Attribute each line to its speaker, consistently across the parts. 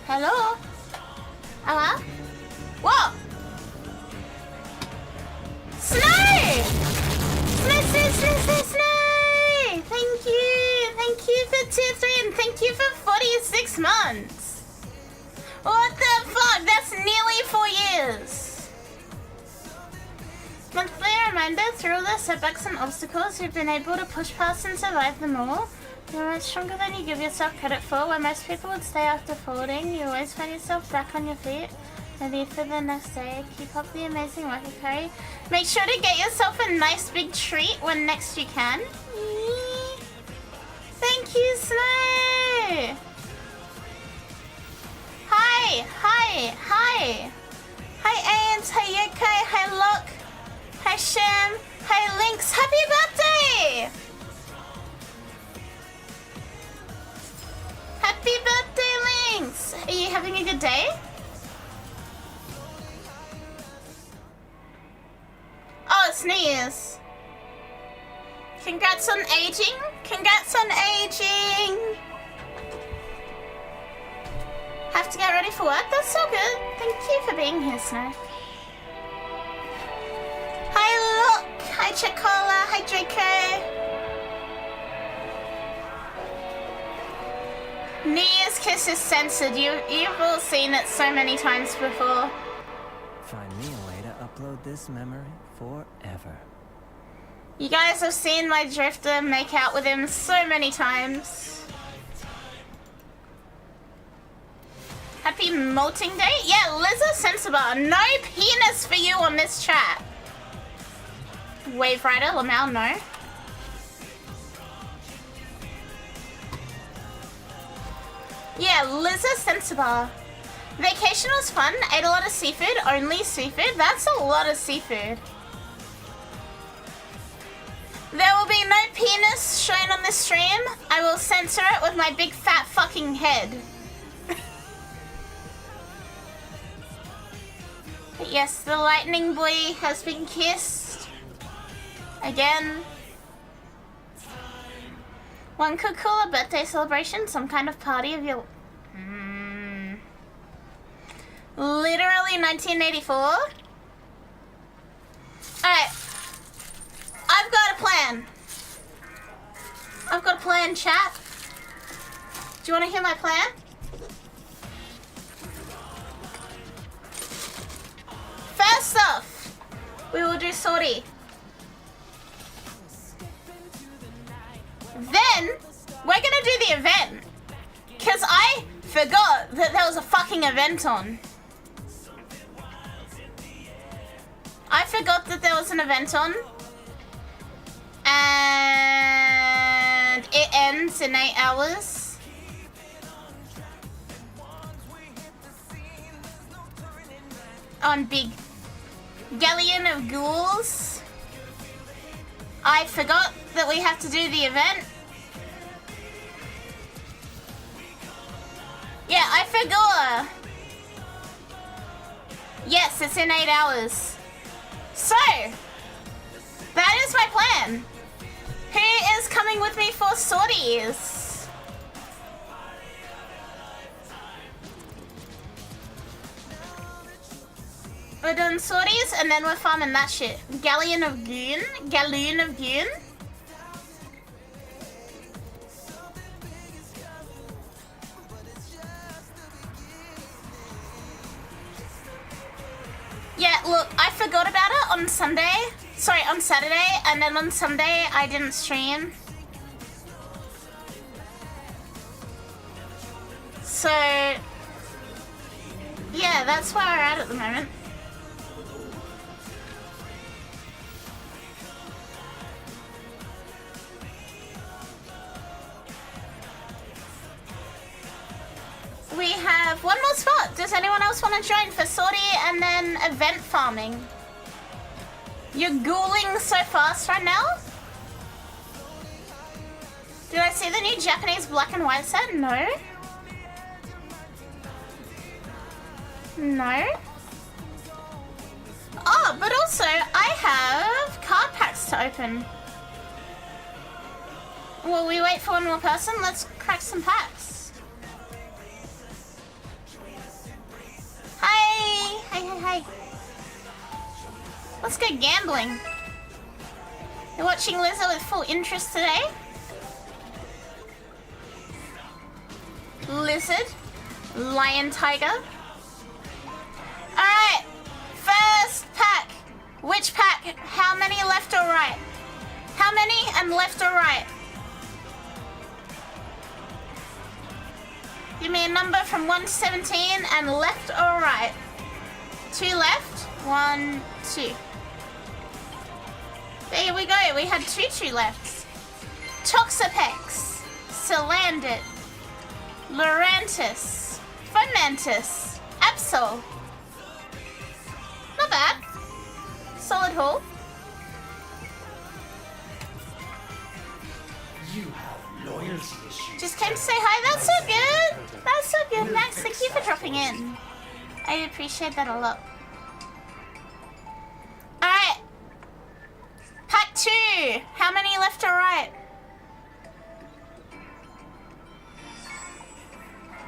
Speaker 1: Hello? Hello? Whoa! Snow! Snow! Thank you for tier 3 and thank you for 46 months. What the fuck? That's nearly 4 years. Monthly reminder, through all the setbacks and obstacles, you've been able to push past and survive them all. You're much stronger than you give yourself credit for. Where most people would stay after falling, you always find yourself back on your feet, ready for the next day. Keep up the amazing work, Akari. Make sure to get yourself a nice big treat when next you can. Thank you, Snow! Hi! Hi, Ains, hi, Yokai, hi, Locke, hi, Shem, hi, Lynx. Happy birthday! Happy birthday, Lynx! Are you having a good day? Oh, it's New Year's. Congrats on aging. Congrats on aging. Have to get ready for work? That's so good. Thank you for being here, Snow. Hi, Look. Hi, Chocola. Hi, Draco. New Year's Kiss is censored. You've all seen it so many times before.
Speaker 2: Find me a way to upload this memory forever.
Speaker 1: You guys have seen my drifter make out with him so many times. Happy molting day? Yeah, Liza Sensibar. No penis for you on this chat. Wave Rider, Lamau, no. Yeah, Liza Sensibar. Vacation was fun. Ate a lot of seafood. Only seafood? That's a lot of seafood. There will be no penis shown on this stream. I will censor it with my big fat fucking head. But yes, the lightning boy has been kissed. Again. One could call a birthday celebration some kind of party of your... Literally 1984? Alright. I've got a plan. I've got a plan, chat. Do you want to hear my plan? First off, we will do sortie. Then, we're gonna do the event. Because I forgot that there was a fucking event on. I forgot that there was an event on. And it ends in 8 hours. On Big Galleon of Ghouls. I forgot that we have to do the event. Yeah, I forgot. Yes, it's in 8 hours. So, that is my plan. Who is coming with me for sorties? We're doing sorties and then we're farming that shit. Galleon of Goon? Galloon of Goon? Yeah, look, I forgot about it on Sunday. Sorry, on Saturday, and then on Sunday I didn't stream. So, yeah, that's where we're at the moment. We have one more spot. Does anyone else want to join for sortie and then event farming? You're ghouling so fast right now? Did I see the new Japanese black and white set? No. No. Oh, but also I have card packs to open. Well, we wait for one more person. Let's crack some packs. Hi! Hi. Let's go gambling. You're watching Lizzo with full interest today? Lizard. Lion tiger. Alright. First pack. Which pack? How many left or right? How many and left or right? Give me a number from 1 to 17 and left or right. 2 left. 1, 2. There we go. We had 2 left. Toxapex. Salandit. Lurantis. Fomantis. Absol. Not bad. Solid haul.
Speaker 3: You have loyalty issues.
Speaker 1: Just came to say hi. That's so good. That's so good. Max, thank you for dropping in. I appreciate that a lot. Alright. Pack 2. How many left or right?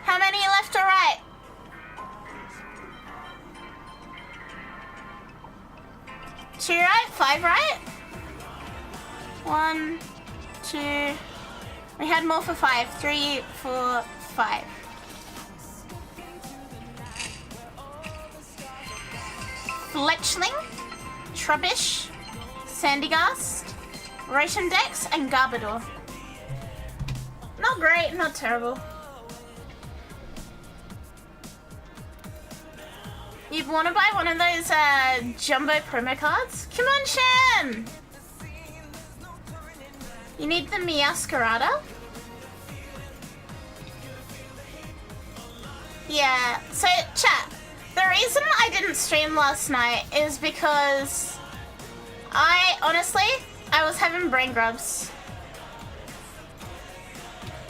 Speaker 1: How many left or right? Two right? 5 right? 1, 2. We had more for 5. 3, 4, 5. Fletchling, Trubbish, Sandygast, Rotendex, and Garbodor. Not great, not terrible. You'd want to buy one of those jumbo promo cards? Come on, Shan! You need the Meowscarada? Yeah, so chat, the reason I didn't stream last night is because I was having brain grubs.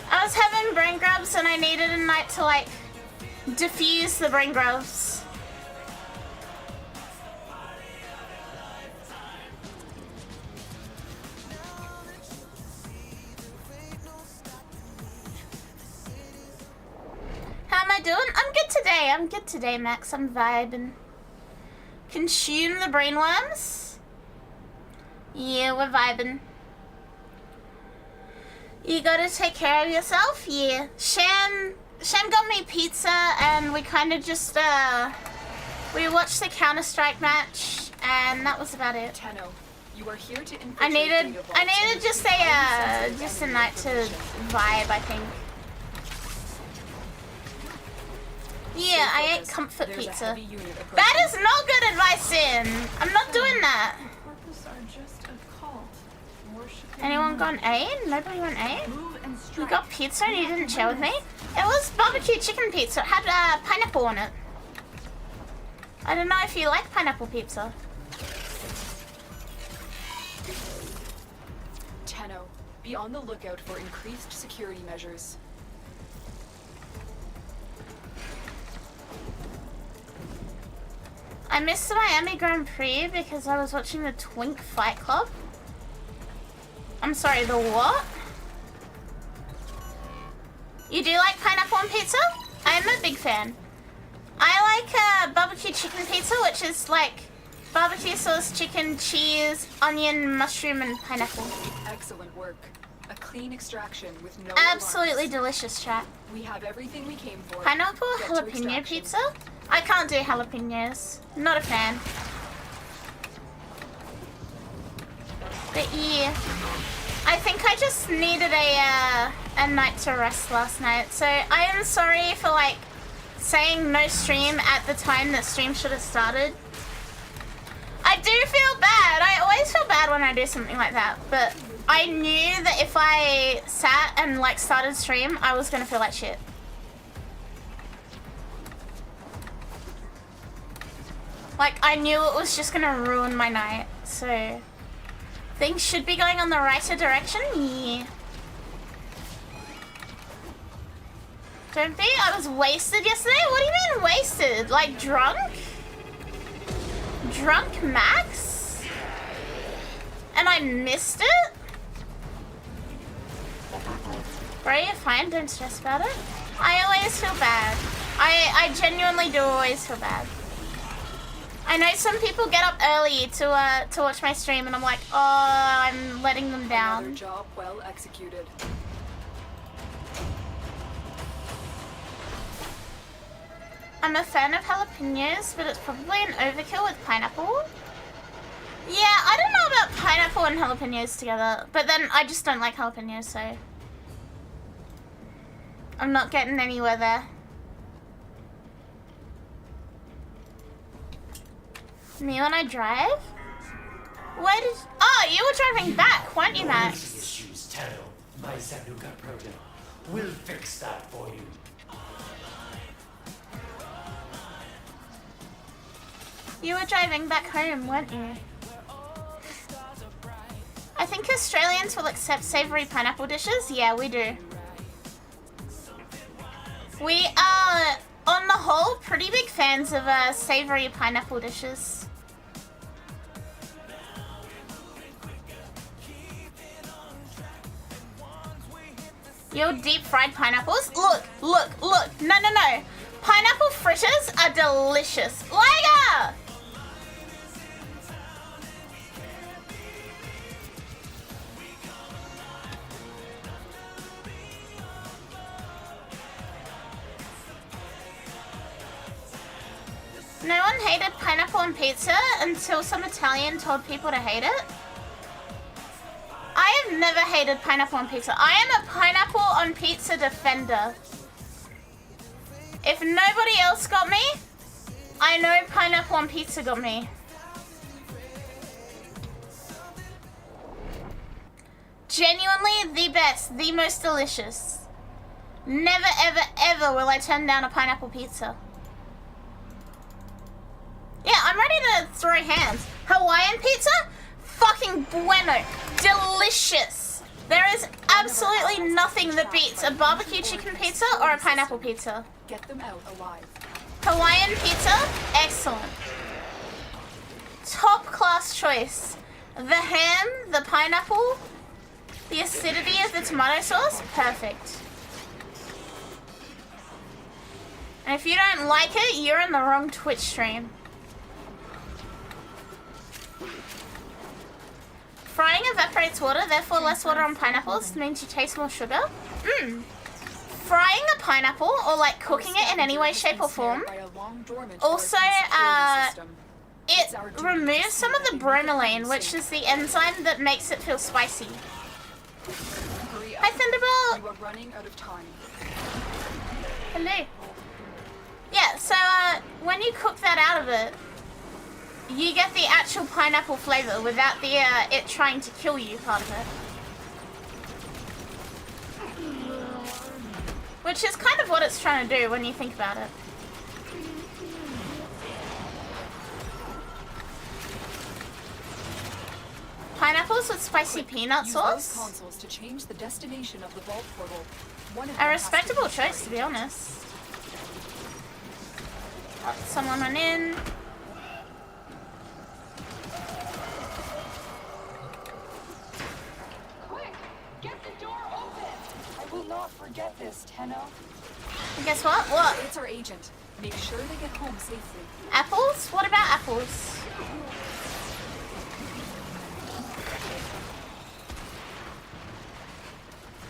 Speaker 1: I was having brain grubs and I needed a night to like diffuse the brain grubs. How am I doing? I'm good today, Max. I'm vibing. Consume the brainworms? Yeah, we're vibing. You gotta take care of yourself? Yeah. Shan got me pizza and we kind of just, we watched the Counter-Strike match and that was about it.
Speaker 4: Tenno, you are here to
Speaker 1: I needed just a night to vibe, I think. Yeah, I ate comfort pizza. That is not good advice, Sin. I'm not doing that. Anyone gone A? Nobody went A? You got pizza and you didn't share with me? It was barbecue chicken pizza. It had pineapple on it. I don't know if you like pineapple pizza.
Speaker 4: Tenno, be on the lookout for increased security measures.
Speaker 1: I missed the Miami Grand Prix because I was watching the Twink Fight Club. I'm sorry, the what? You do like pineapple on pizza? I'm a big fan. I like barbecue chicken pizza, which is like barbecue sauce, chicken, cheese, onion, mushroom, and pineapple.
Speaker 4: Excellent work. A clean extraction with no
Speaker 1: Absolutely
Speaker 4: alarms.
Speaker 1: delicious, chat.
Speaker 4: We have everything we came for.
Speaker 1: Pineapple
Speaker 4: Get to
Speaker 1: jalapeno
Speaker 4: extraction.
Speaker 1: pizza? I can't do jalapenos. Not a fan. But yeah, I think I just needed a night to rest last night. So I am sorry for like saying no stream at the time that stream should have started. I do feel bad. I always feel bad when I do something like that. But I knew that if I sat and like started stream, I was gonna feel like shit. Like, I knew it was just gonna ruin my night, so... Things should be going on the righter direction? Yeah. Don't be, I was wasted yesterday? What do you mean wasted? Like, drunk? Drunk Max? And I missed it? Bro, you're fine, don't stress about it. I always feel bad. I genuinely do always feel bad. I know some people get up early to watch my stream, and I'm like, oh, I'm letting them down.
Speaker 4: Another job well executed.
Speaker 1: I'm a fan of jalapenos, but it's probably an overkill with pineapple. Yeah, I don't know about pineapple and jalapenos together, but then I just don't like jalapenos, so I'm not getting anywhere there. Me when I drive? Where did... Oh, you were driving back, weren't you, Max?
Speaker 3: Loyalty issues, Tenno. My Zanuka program will fix that for you.
Speaker 1: You were driving back home, weren't you? I think Australians will accept savoury pineapple dishes. Yeah, we do. We are, on the whole, pretty big fans of savoury pineapple dishes. Your deep fried pineapples? Look, look, look. No, no, no. Pineapple fritters are delicious. Liger! one hated pineapple on pizza until some Italian told people to hate it. I have never hated pineapple on pizza. I am a pineapple on pizza defender. If nobody else got me, I know pineapple on pizza got me. Genuinely the best, the most delicious. Never, ever, ever will I turn down a pineapple pizza. Yeah, I'm ready to throw hands. Hawaiian pizza? Fucking bueno. Delicious. There is absolutely nothing that beats a barbecue chicken pizza or a pineapple pizza.
Speaker 4: Get them out alive.
Speaker 1: Hawaiian pizza? Excellent. Top class choice. The ham, the pineapple, the acidity of the tomato sauce? Perfect. And if you don't like it, you're in the wrong Twitch stream. Frying evaporates water, therefore less water on pineapples means you taste more sugar. Frying a pineapple, or like cooking it in any way, shape or form, also it removes some of the bromelain, which is the enzyme that makes it feel spicy. Hi Thunderbolt!
Speaker 4: You are running out of time.
Speaker 1: Hello. Yeah, so when you cook that out of it, you get the actual pineapple flavor without the it trying to kill you part of it. Which is kind of what it's trying to do when you think about it. Pineapples with spicy peanut sauce?
Speaker 4: Consoles to change the destination of the vault portal.
Speaker 1: A respectable choice, to be honest. Oh, someone went in.
Speaker 4: Quick! Get the door open! I will not forget this, Tenno.
Speaker 1: And guess what? What?
Speaker 4: It's our agent. Make sure they get home safely.
Speaker 1: Apples? What about apples?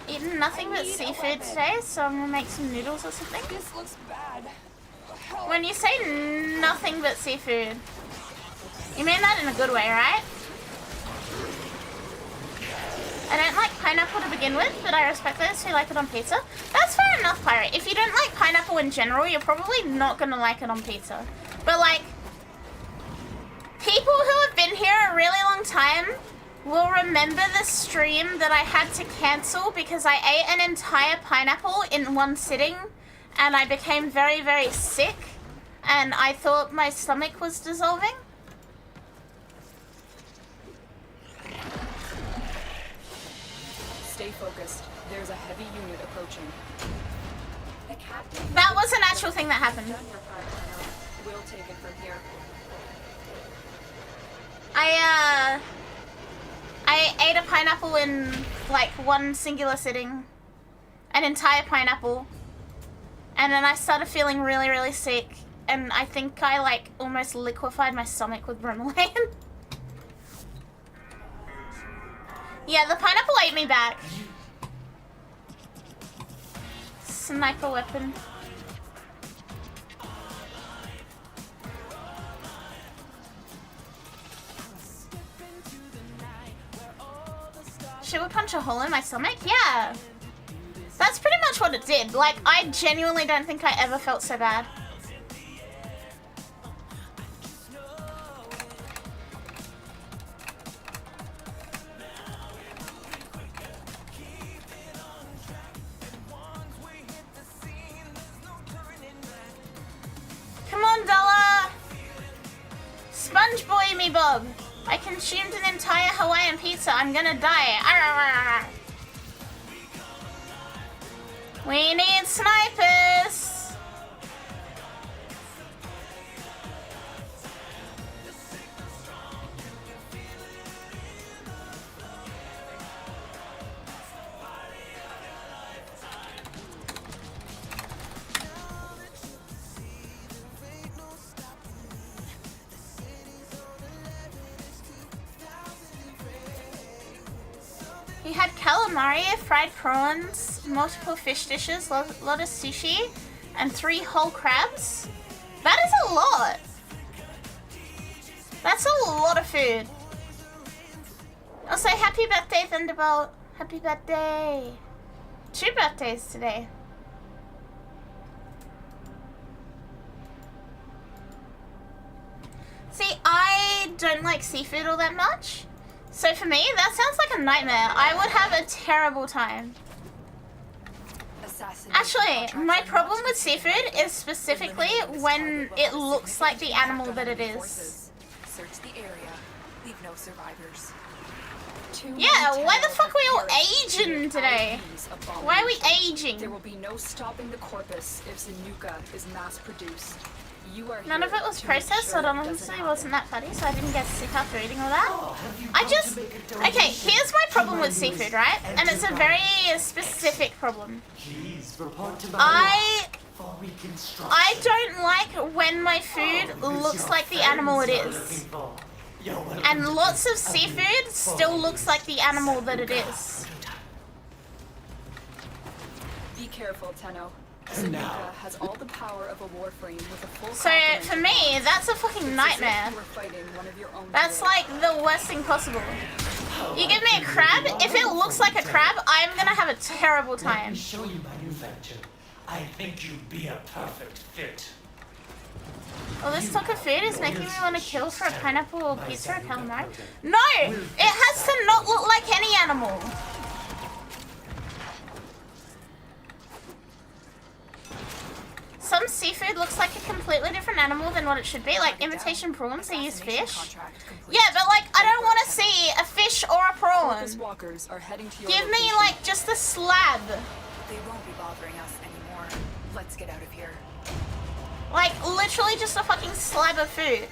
Speaker 1: Eaten nothing but seafood today, so I'm gonna make some noodles or something.
Speaker 4: This looks bad.
Speaker 1: When you say nothing but seafood, you mean that in a good way, right? I don't like pineapple to begin with, but I respect those who like it on pizza. That's fair enough, Pirate. If you don't like pineapple in general, you're probably not gonna like it on pizza. But like, people who have been here a really long time will remember the stream that I had to cancel because I ate an entire pineapple in one sitting and I became very, very sick and I thought my stomach was dissolving.
Speaker 4: Stay focused. There's a heavy unit approaching. The captain.
Speaker 1: That was an actual thing that happened.
Speaker 4: Done your part, Tenno. We'll take it from here.
Speaker 1: I ate a pineapple in like one singular sitting. An entire pineapple. And then I started feeling really, really sick. And I think I like almost liquefied my stomach with bromelain. Yeah, the pineapple ate me back. Sniper weapon. Should we punch a hole in my stomach? Yeah. That's pretty much what it did. Like, I genuinely don't think I ever felt so bad. Come on, Dollar! Sponge boy me, Bob. I consumed an entire Hawaiian pizza. I'm gonna die. Arr. We need snipers. You had calamari, fried prawns, multiple fish dishes, lot of sushi, and 3 whole crabs. That is a lot. That's a lot of food. Also, happy birthday, Thunderbolt. Happy birthday. 2 birthdays today. See, I don't like seafood all that much. So for me, that sounds like a nightmare. I would have a terrible time. Actually, my problem with seafood is specifically when it looks like the animal that it is.
Speaker 4: Search the area. Leave no survivors.
Speaker 1: Yeah, why the fuck are we all aging today? Why are we aging?
Speaker 4: There will be no stopping the corpus if Zanuka is mass produced.
Speaker 1: None of it was processed, so it honestly wasn't that funny, so I didn't get sick after eating all that. Okay, here's my problem with seafood, right? And it's a very specific problem. I don't like when my food looks like the animal it is. And lots of seafood still looks like the animal that it is.
Speaker 4: Be careful, Tenno. Zanuka has all the power of a Warframe with a full
Speaker 1: So for me, that's a fucking nightmare. That's like the worst thing possible. You give me a crab, if it looks like a crab, I'm gonna have a terrible time.
Speaker 3: Let me show you my new venture. I think you'd be a perfect fit.
Speaker 1: Well, this talk of food is making me want to kill for a pineapple or pizza or calamari. No! It has to not look like any animal. Some seafood looks like a completely different animal than what it should be. Like imitation prawns, they use fish. Yeah, but like, I don't want to see a fish or a prawn. Give me like just a slab.
Speaker 4: They won't be bothering us anymore. Let's get out of here.
Speaker 1: Like, literally just a fucking slab of food.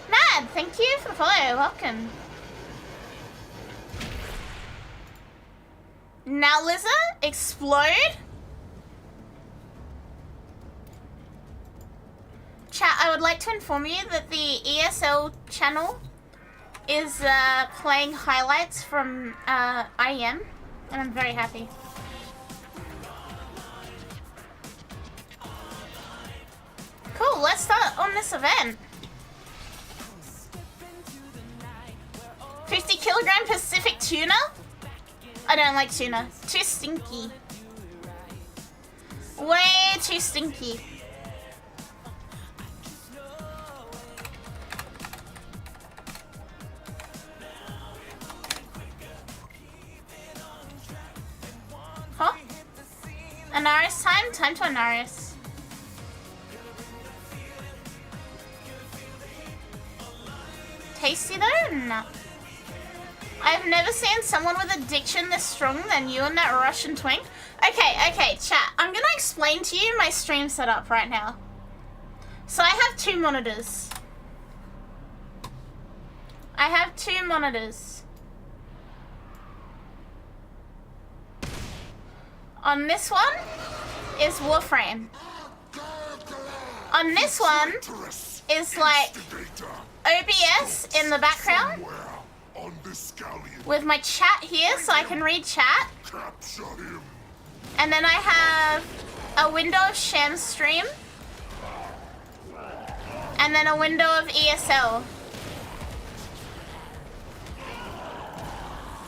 Speaker 1: Mad, thank you for the follow. Welcome. Now, Lizard, explode. Chat, I would like to inform you that the ESL channel is playing highlights from IEM, and I'm very happy. Cool, let's start on this event. 50 kilogram Pacific tuna? I don't like tuna. Too stinky. Way too stinky. Huh? Anaris time? Time to Anaris. Tasty though? No. I've never seen someone with addiction this strong than you and that Russian twink. Okay, chat. I'm gonna explain to you my stream setup right now. So I have 2 monitors. On this one is Warframe. On this one is like OBS in the background with my chat here so I can read chat. And then I have a window of Sham Stream. And then a window of ESL.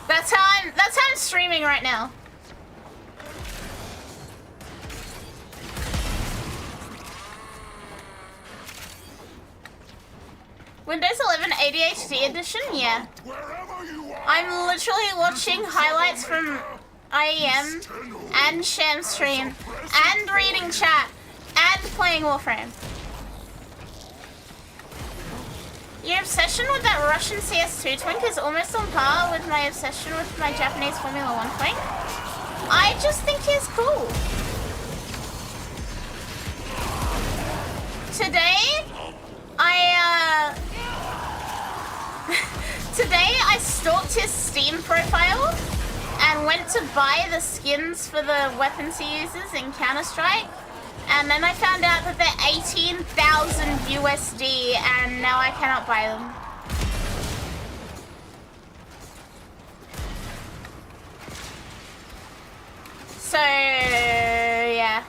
Speaker 1: That's how I'm streaming right now. Windows 11 ADHD edition? Yeah. I'm literally watching highlights from IEM and Sham Stream and reading chat and playing Warframe. Your obsession with that Russian CS2 twink is almost on par with my obsession with my Japanese Formula 1 twink. I just think he's cool. Today, I stalked his Steam profile and went to buy the skins for the weapons he uses in Counter-Strike. And then I found out that they're 18,000 USD and now I cannot buy them. So, yeah.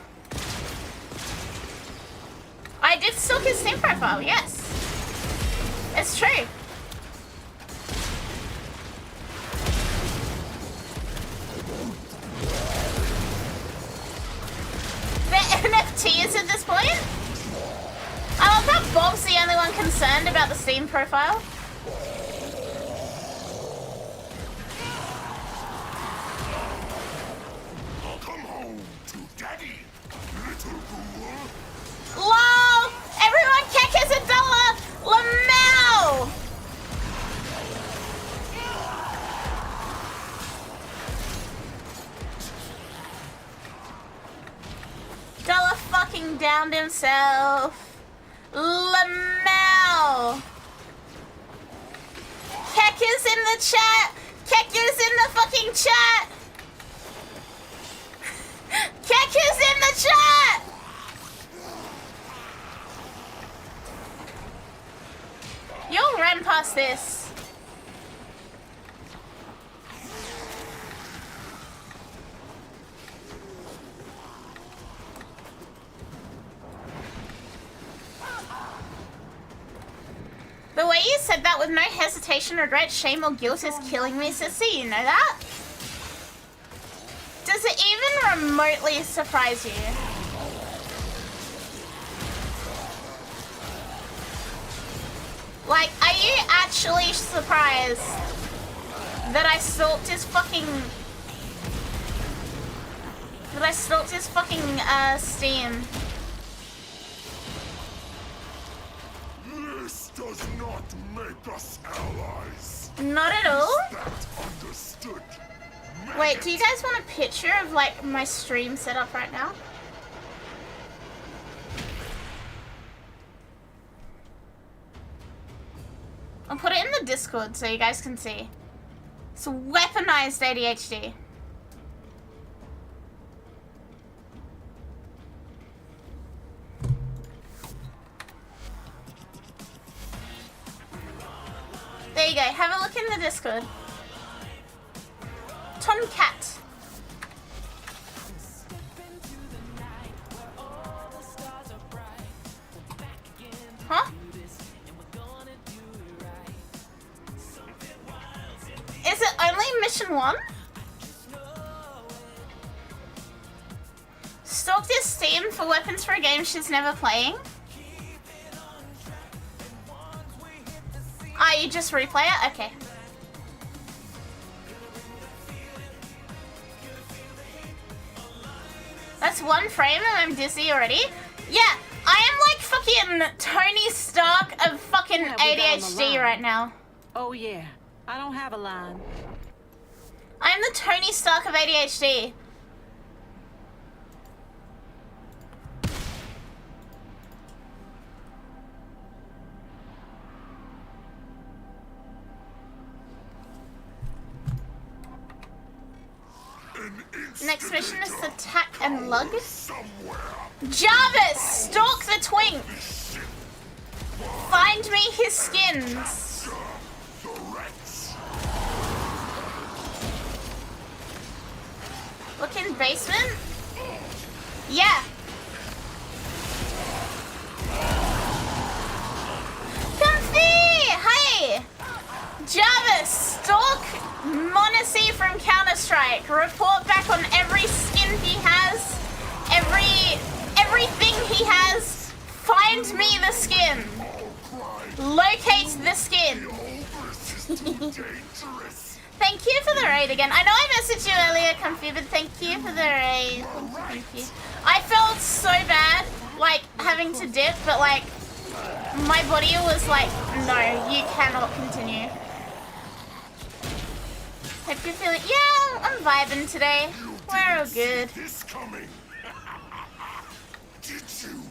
Speaker 1: I did stalk his Steam profile, yes. It's true. They're NFTs at this point? I love that Bob's the only one concerned about the Steam profile.
Speaker 5: Come home to daddy, little ghoul.
Speaker 1: LOL! Everyone kick is $1! LMAO! Dollar fucking downed himself. LMAO! Keck is in the chat! Keck is in the fucking chat! Keck is in the chat! You'll run past this. The way you said that with no hesitation, regret, shame, or guilt is killing me, Sissy. You know that? Does it even remotely surprise you? Like, are you actually surprised that I stalked his fucking... Steam?
Speaker 5: This does not make us allies.
Speaker 1: Not at all?
Speaker 5: That understood.
Speaker 1: Wait, do you guys want a picture of, like, my stream setup right now? I'll put it in the Discord so you guys can see. It's weaponized ADHD. There you go, have a look in the Discord. Tomcat. Huh? Is it only mission 1? Stalked his Steam for weapons for a game she's never playing? Ah, you just replay it? Okay. That's 1 frame and I'm dizzy already? Yeah, I am like fucking Tony Stark of fucking ADHD right now.
Speaker 6: Oh yeah, I don't have a line.
Speaker 1: I'm the Tony Stark of ADHD. Next mission is the tack and lug. Jarvis, stalk the twink. Find me his skins. Look in basement. Yeah. Comfy! Hi! Jarvis, stalk Monacy from Counter-Strike. Report back on every skin he has, everything he has. Find me the skin. Locate the skin. Thank you for the raid again. I know I messaged you earlier, Comfy, but thank you for the raid. Thank you. I felt so bad, like, having to dip, but, like, my body was like, no, you cannot continue. Hope you're feeling... Yeah, I'm vibing today. We're all good.
Speaker 5: Did you?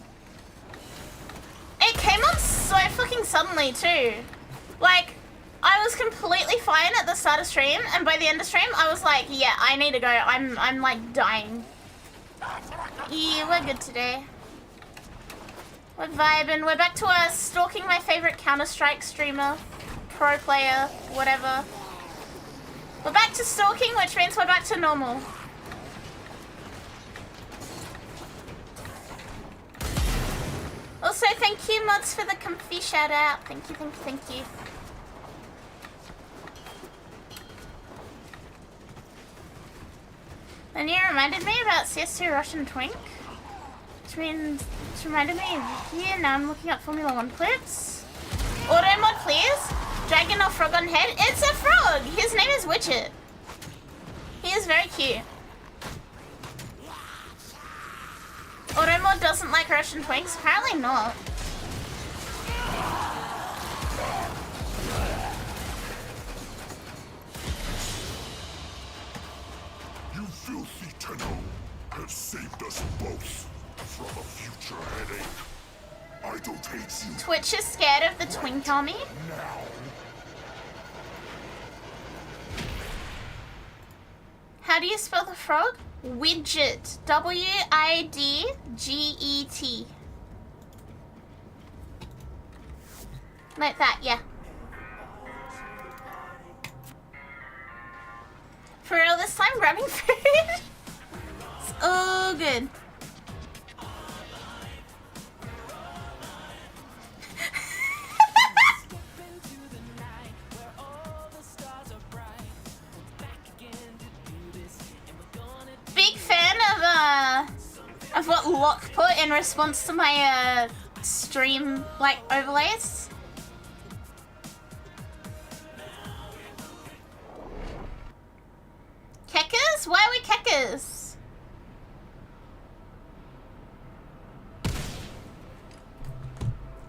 Speaker 1: It came on so fucking suddenly, too. Like, I was completely fine at the start of stream, and by the end of stream, I was like, yeah, I need to go. I'm like, dying. Yeah, we're good today. We're vibing. We're back to us stalking my favorite Counter-Strike streamer, pro player, whatever. We're back to stalking, which means we're back to normal. Also, Also, thank you, mods, for the comfy shout out. Thank you, thank you, thank you. And you reminded me about CS2 Russian Twink. Which reminded me of Vicky, and now I'm looking up Formula 1 clips. Auto mod, please. Dragon or frog on head? It's a frog! His name is Widget. He is very cute. Auto mod doesn't like Russian Twinks? Apparently not.
Speaker 5: You filthy Tenno have saved us both from a future headache. I don't hate you
Speaker 1: Twitch is scared of the Twink army.
Speaker 5: now.
Speaker 1: How do you spell the frog? Widget. W-I-D-G-E-T. Like that, yeah. For real this time, grabbing food? It's all good. Big fan of what Locke put in response to my stream like overlays. Keckers? Why are we keckers?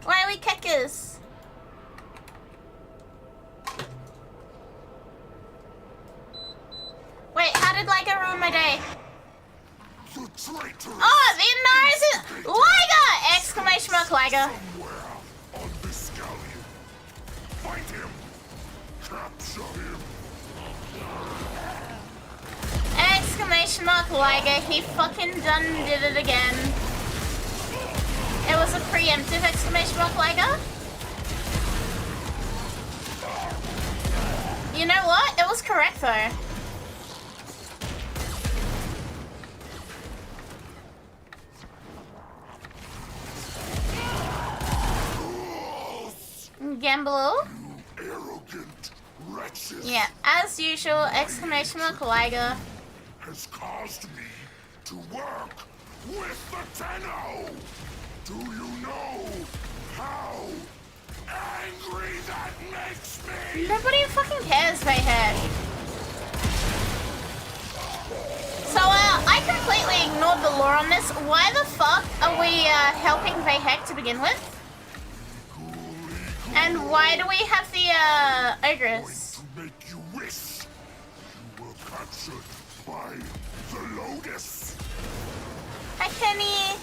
Speaker 1: Why are we keckers? Wait, how did Liga ruin my day?
Speaker 5: The traitor
Speaker 1: Oh, the nose is Liga! Exclamation mark Liga.
Speaker 5: somewhere on this galleon. Find him. Capture him.
Speaker 1: Exclamation mark Liga. He fucking done did it again. It was a preemptive exclamation mark Liga. You know what? It was correct though. Gamble.
Speaker 5: Arrogant wretches.
Speaker 1: Yeah, as usual, exclamation mark Liga.
Speaker 5: Has caused me to work with the Tenno. Do you know how angry that makes me?
Speaker 1: Nobody fucking cares, Bayhead. So, I completely ignored the lore on this. Why the fuck are we helping Bayheck to begin with? And why do we have the Ogress?
Speaker 5: To make you wish you were captured by the Lotus.
Speaker 1: Hi, Kenny.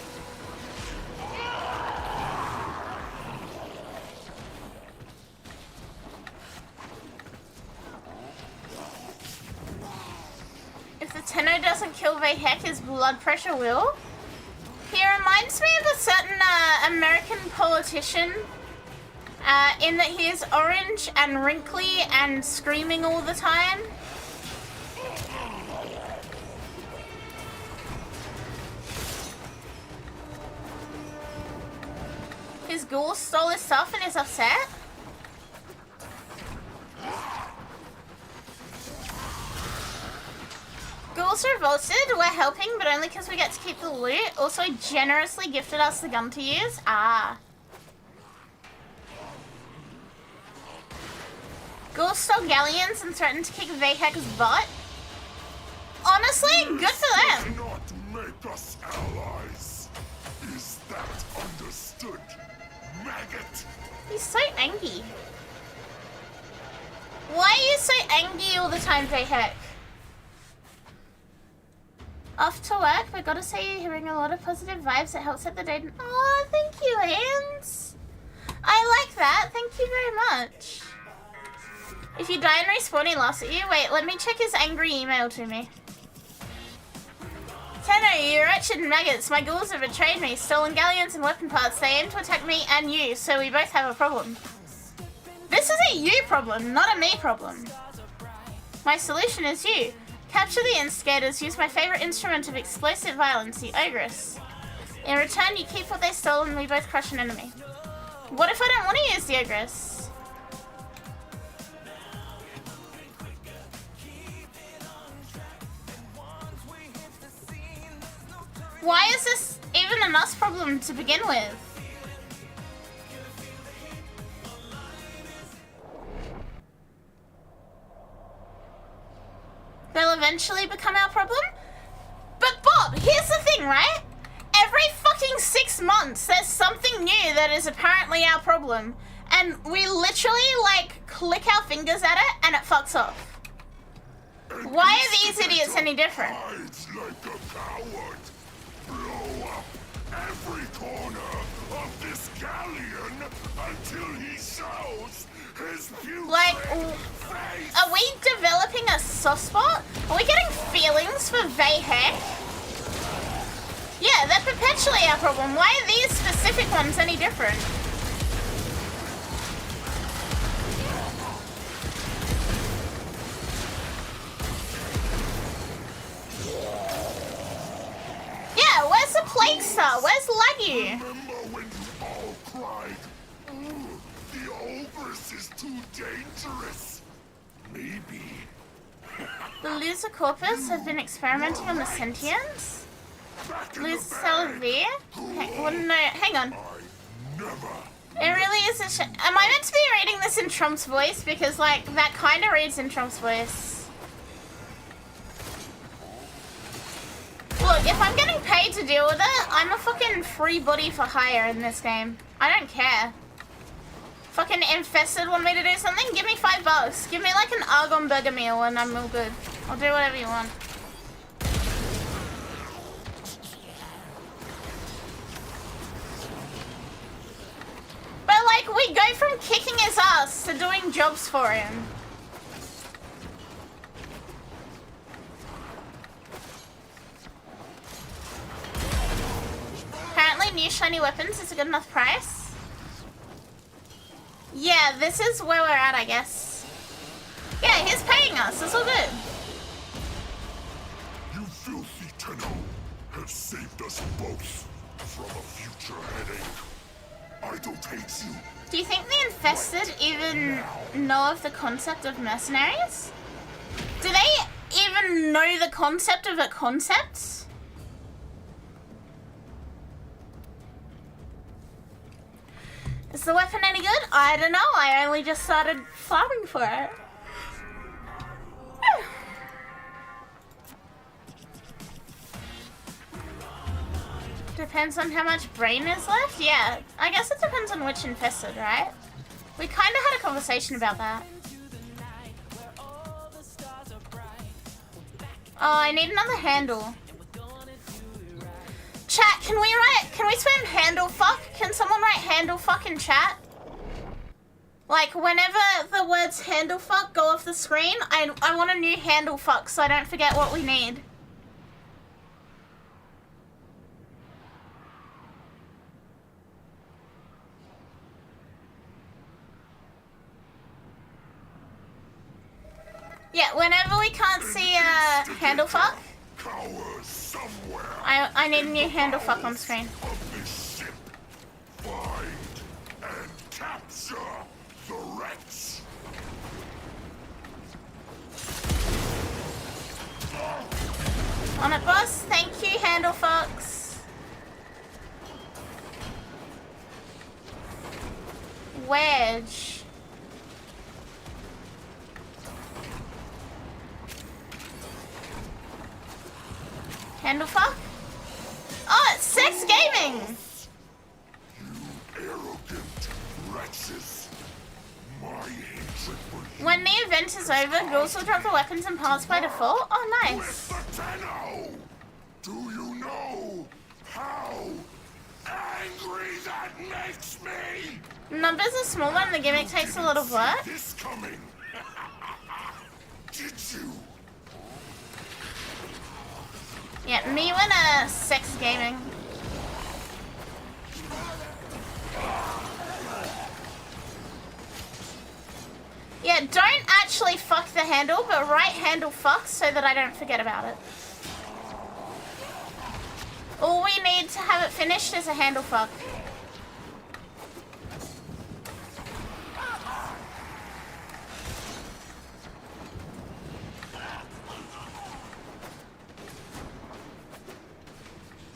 Speaker 1: If the Tenno doesn't kill Bayheck, his blood pressure will. He reminds me of a certain American politician. In that he is orange and wrinkly and screaming all the time. His ghoul stole his stuff and is upset. Ghouls revolted, we're helping, but only because we get to keep the loot. Also generously gifted us the gun to use. Ah. Ghouls stole galleons and threatened to kick Vayhek's butt. Honestly, good for them.
Speaker 5: Does not make us allies. Is that understood, maggot?
Speaker 1: He's so angry. Why are you so angry all the time, Vayhek? Off to work, but gotta say you're hearing a lot of positive vibes. It helps set the day. Oh, thank you, Hans. I like that. Thank you very much. If you die and respawn, he laughs at you. Wait, let me check his angry email to me. Tenno, you wretched maggots. My ghouls have betrayed me, stolen galleons and weapon parts. They aim to attack me and you, so we both have a problem. This is a you problem, not a me problem. My solution is you. Capture the instigators. Use my favorite instrument of explosive violence, the Ogress. In return, you keep what they stole and we both crush an enemy. What if I don't want to use the Ogress? Why is this even an us problem to begin with? They'll eventually become our problem? But Bob, here's the thing, right? Every fucking 6 months, there's something new that is apparently our problem. And we literally, like, click our fingers at it and it fucks off. Why are these idiots any different?
Speaker 5: Hides like a coward. Blow up every corner of this galleon until he shows his beauty.
Speaker 1: Like, are we developing a soft spot? Are we getting feelings for Vayhek? Yeah, they're perpetually our problem. Why are these specific ones any different? Yeah, where's the Plague Star? Where's Laggy?
Speaker 5: Remember when you all cried, "Ooh, the Ogress is too dangerous"? Maybe.
Speaker 1: The Loser Corpus have been experimenting on the sentients? Loser Cell V? Well, no, hang on.
Speaker 5: I never.
Speaker 1: It really is a am I meant to be reading this in Trump's voice? Because, like, that kind of reads in Trump's voice. Look, if I'm getting paid to deal with it, I'm a fucking free body for hire in this game. I don't care. Fucking Infested want me to do something? Give me $5. Give me, like, an Argon burger meal and I'm all good. I'll do whatever you want. But, like, we go from kicking his ass to doing jobs for him. Apparently, new shiny weapons is a good enough price. Yeah, this is where we're at, I guess. Yeah, he's paying us. It's all good.
Speaker 5: You filthy Tenno have saved us both from a future headache. I don't hate you.
Speaker 1: Do you think the Infested even know of the concept of mercenaries? Do they even know the concept of a concept? Is the weapon any good? I don't know. I only just started farming for it. Depends on how much brain is left? Yeah, I guess it depends on which Infested, right? We kind of had a conversation about that. Oh, I need another handle. Chat, can we spam handle fuck? Can someone write handle fuck in chat? Like, whenever the words handle fuck go off the screen, I want a new handle fuck so I don't forget what we need. Yeah, whenever we can't see handle fuck, I need a new handle fuck on screen.
Speaker 5: Of this ship. Find and capture the wretch.
Speaker 1: On it, boss. Thank you, handle fucks. Wedge. Handle fuck? Oh, it's sex gaming!
Speaker 5: You arrogant wretches. My hatred for you.
Speaker 1: When the event is over, girls will drop the weapons and parts by default. Oh, nice.
Speaker 5: With the Tenno. Do you know how angry that makes me?
Speaker 1: Numbers are small and the gimmick takes a lot of work.
Speaker 5: This coming. Did you?
Speaker 1: Yeah, me when sex gaming. Yeah, don't actually fuck the handle, but write handle fuck so that I don't forget about it. All we need to have it finished is a handle fuck.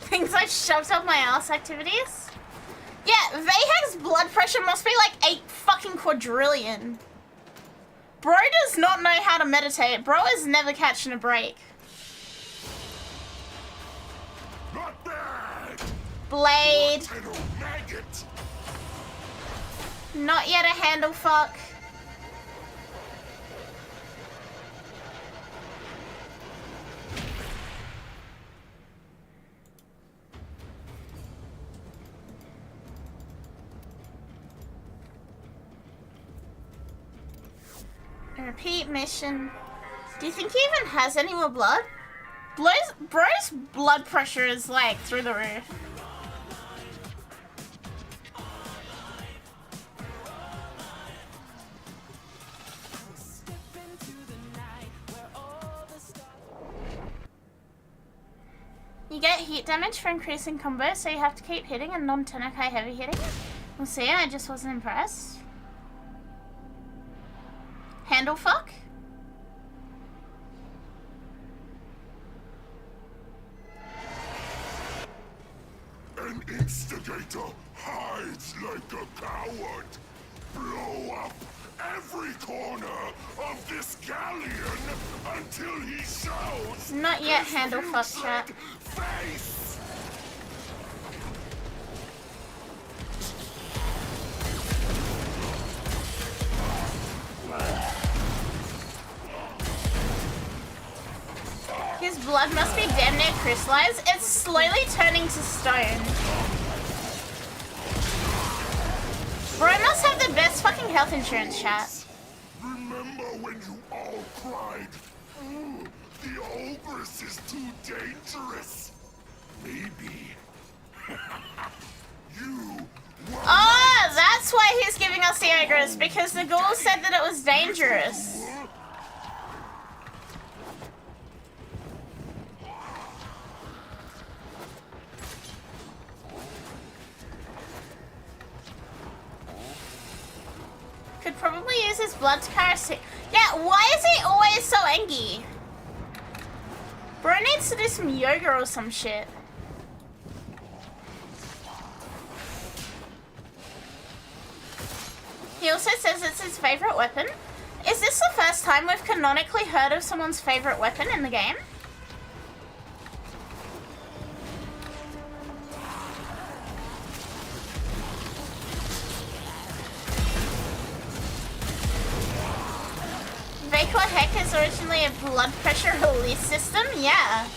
Speaker 1: Things I've shoved up my ass activities? Yeah, Vahag's blood pressure must be like 8 fucking quadrillion. Bro does not know how to meditate. Bro is never catching a break.
Speaker 5: Not bad.
Speaker 1: Blade.
Speaker 5: Little maggot.
Speaker 1: Not yet a handle fuck. Repeat mission. Do you think he even has any more blood? Bro's blood pressure is like through the roof. You get heat damage for increasing combos, so you have to keep hitting and non-Tenekai heavy hitting. We'll see, I just wasn't impressed. Handle fuck?
Speaker 5: An instigator hides like a coward. Blow up every corner of this galleon until he shows
Speaker 1: Not yet
Speaker 5: his
Speaker 1: handle fuck,
Speaker 5: putrid
Speaker 1: chat.
Speaker 5: face.
Speaker 1: His blood must be damn near crystallized. It's slowly turning to stone. Bro must have the best fucking health insurance, chat.
Speaker 5: Remember when you all cried, "Ooh, the Ogress is too dangerous"? Maybe. You were
Speaker 1: Oh, that's why he's giving us the Ogress, because the ghoul said that it was dangerous. Could probably use his blood to parasite. Yeah, why is he always so angry? Bro needs to do some yoga or some shit. He also says it's his favorite weapon. Is this the first time we've canonically heard of someone's favorite weapon in the game? Vapor Heck is originally a blood pressure release system? Yeah.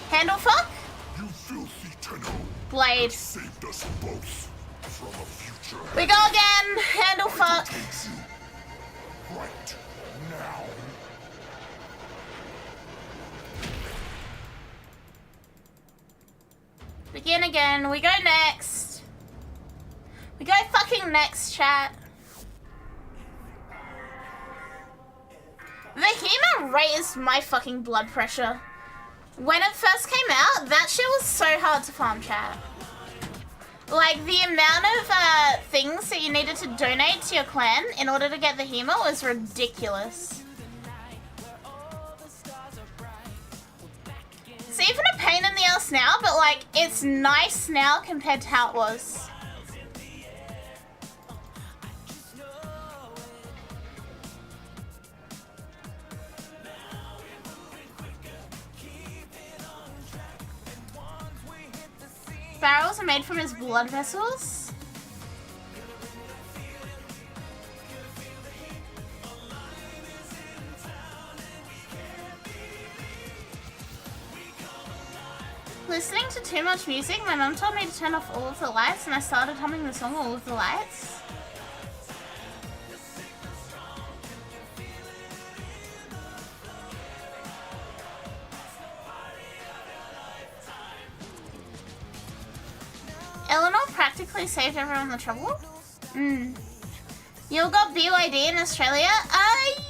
Speaker 1: Handle fuck?
Speaker 5: You filthy Tenno.
Speaker 1: Blade.
Speaker 5: Saved us both from a future.
Speaker 1: We go again. Handle fuck.
Speaker 5: Takes you right now.
Speaker 1: Begin again. We go next. We go fucking next, chat. The Hema raised my fucking blood pressure. When it first came out, that shit was so hard to farm, chat. Like, the amount of things that you needed to donate to your clan in order to get the Hema was ridiculous. It's even a pain in the ass now, but like, it's nice now compared to how it was. Barrels are made from his blood vessels. Listening to too much music, my mum told me to turn off all of the lights, and I started humming the song All of the Lights. Eleanor practically saved everyone the trouble. You got BYD in Australia?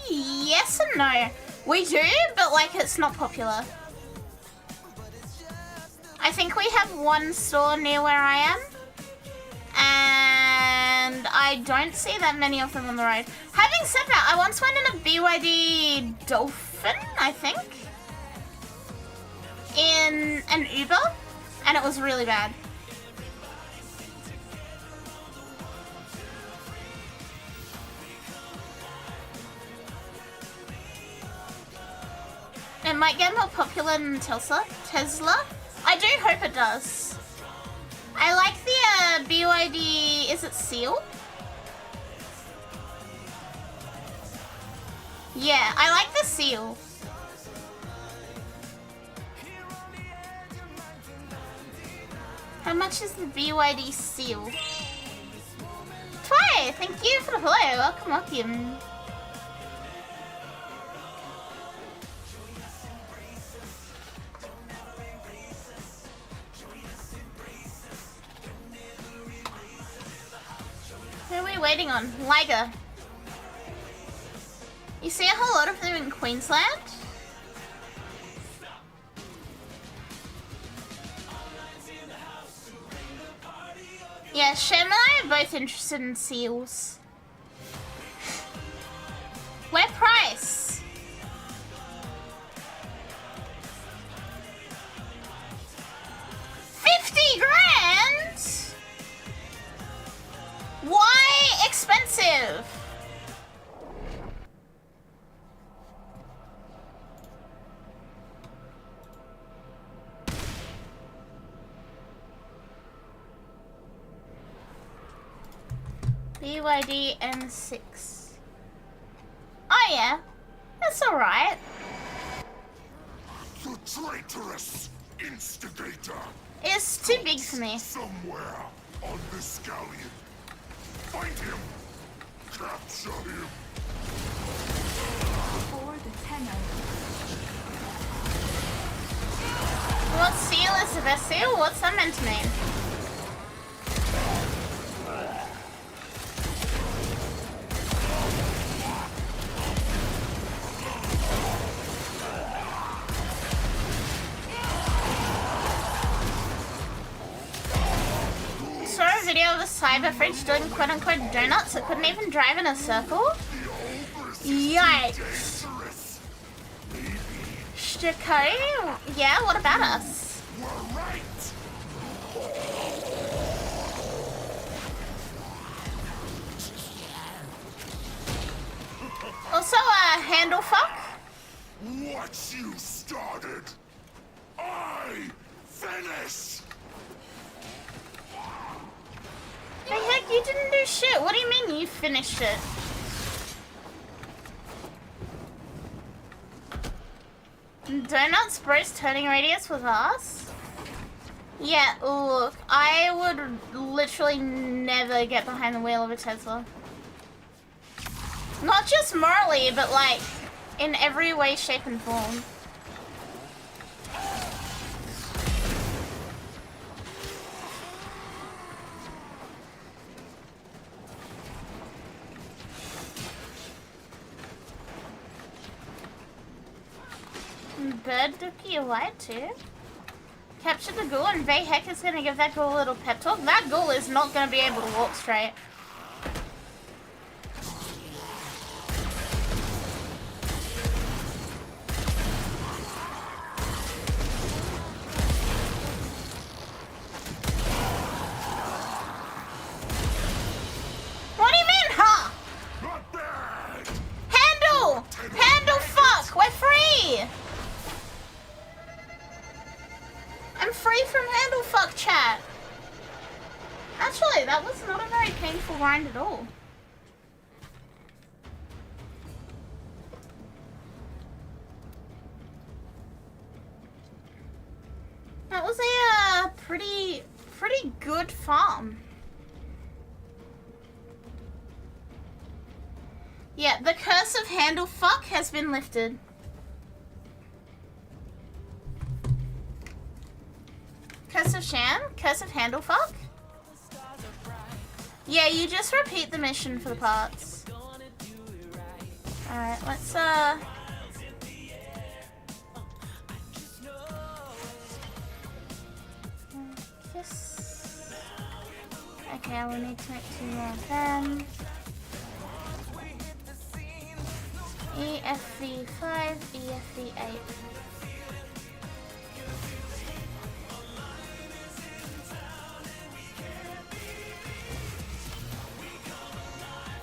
Speaker 1: Yes and no. We do, but like it's not popular. I think we have one store near where I am. And I don't see that many of them on the road. Having said that, I once went in a BYD Dolphin, I think. In an Uber. And it was really bad. It might get more popular than Tesla. I do hope it does. I like the BYD, is it Seal? Yeah, I like the Seal. How much is the BYD Seal? Twy, thank you for the follow. Welcome. Who are we waiting on? Liger. You see a whole lot of them in Queensland? Yeah, Shem and I are both interested in seals. What price? $50,000? Why expensive? BYD M6. Oh yeah, that's alright.
Speaker 5: The traitorous instigator.
Speaker 1: It's too big for me.
Speaker 5: Somewhere on this galleon. Find him. Capture him.
Speaker 4: For the tenor.
Speaker 1: What seal is the best seal? What's that meant to mean? I saw a video of a cyber fridge doing quote-unquote donuts that couldn't even drive in a circle. Yikes. Akari? Yeah, what about us?
Speaker 5: We're right.
Speaker 1: Also, handle fuck?
Speaker 5: What you started, I finish.
Speaker 1: The heck, you didn't do shit. What do you mean you finished it? Donuts Bro's turning radius with us? Yeah, look, I would literally never get behind the wheel of a Tesla. Not just morally, but like, in every way, shape, and form. Bird Dookie, you lied to. Capture the ghoul and Vayhek is gonna give that ghoul a little pep talk. That ghoul is not gonna be able to walk straight. What do you mean, huh?
Speaker 5: Not bad.
Speaker 1: Handle! Handle fuck! We're free! I'm free from handle fuck, chat. Actually, that was not a very painful grind at all. That was a pretty good farm. Yeah, the curse of handle fuck has been lifted. Curse of Shan? Curse of handle fuck? Yeah, you just repeat the mission for the parts. Alright, let's this. Okay, I will need to make 2 more of them. EFV5, EFV8.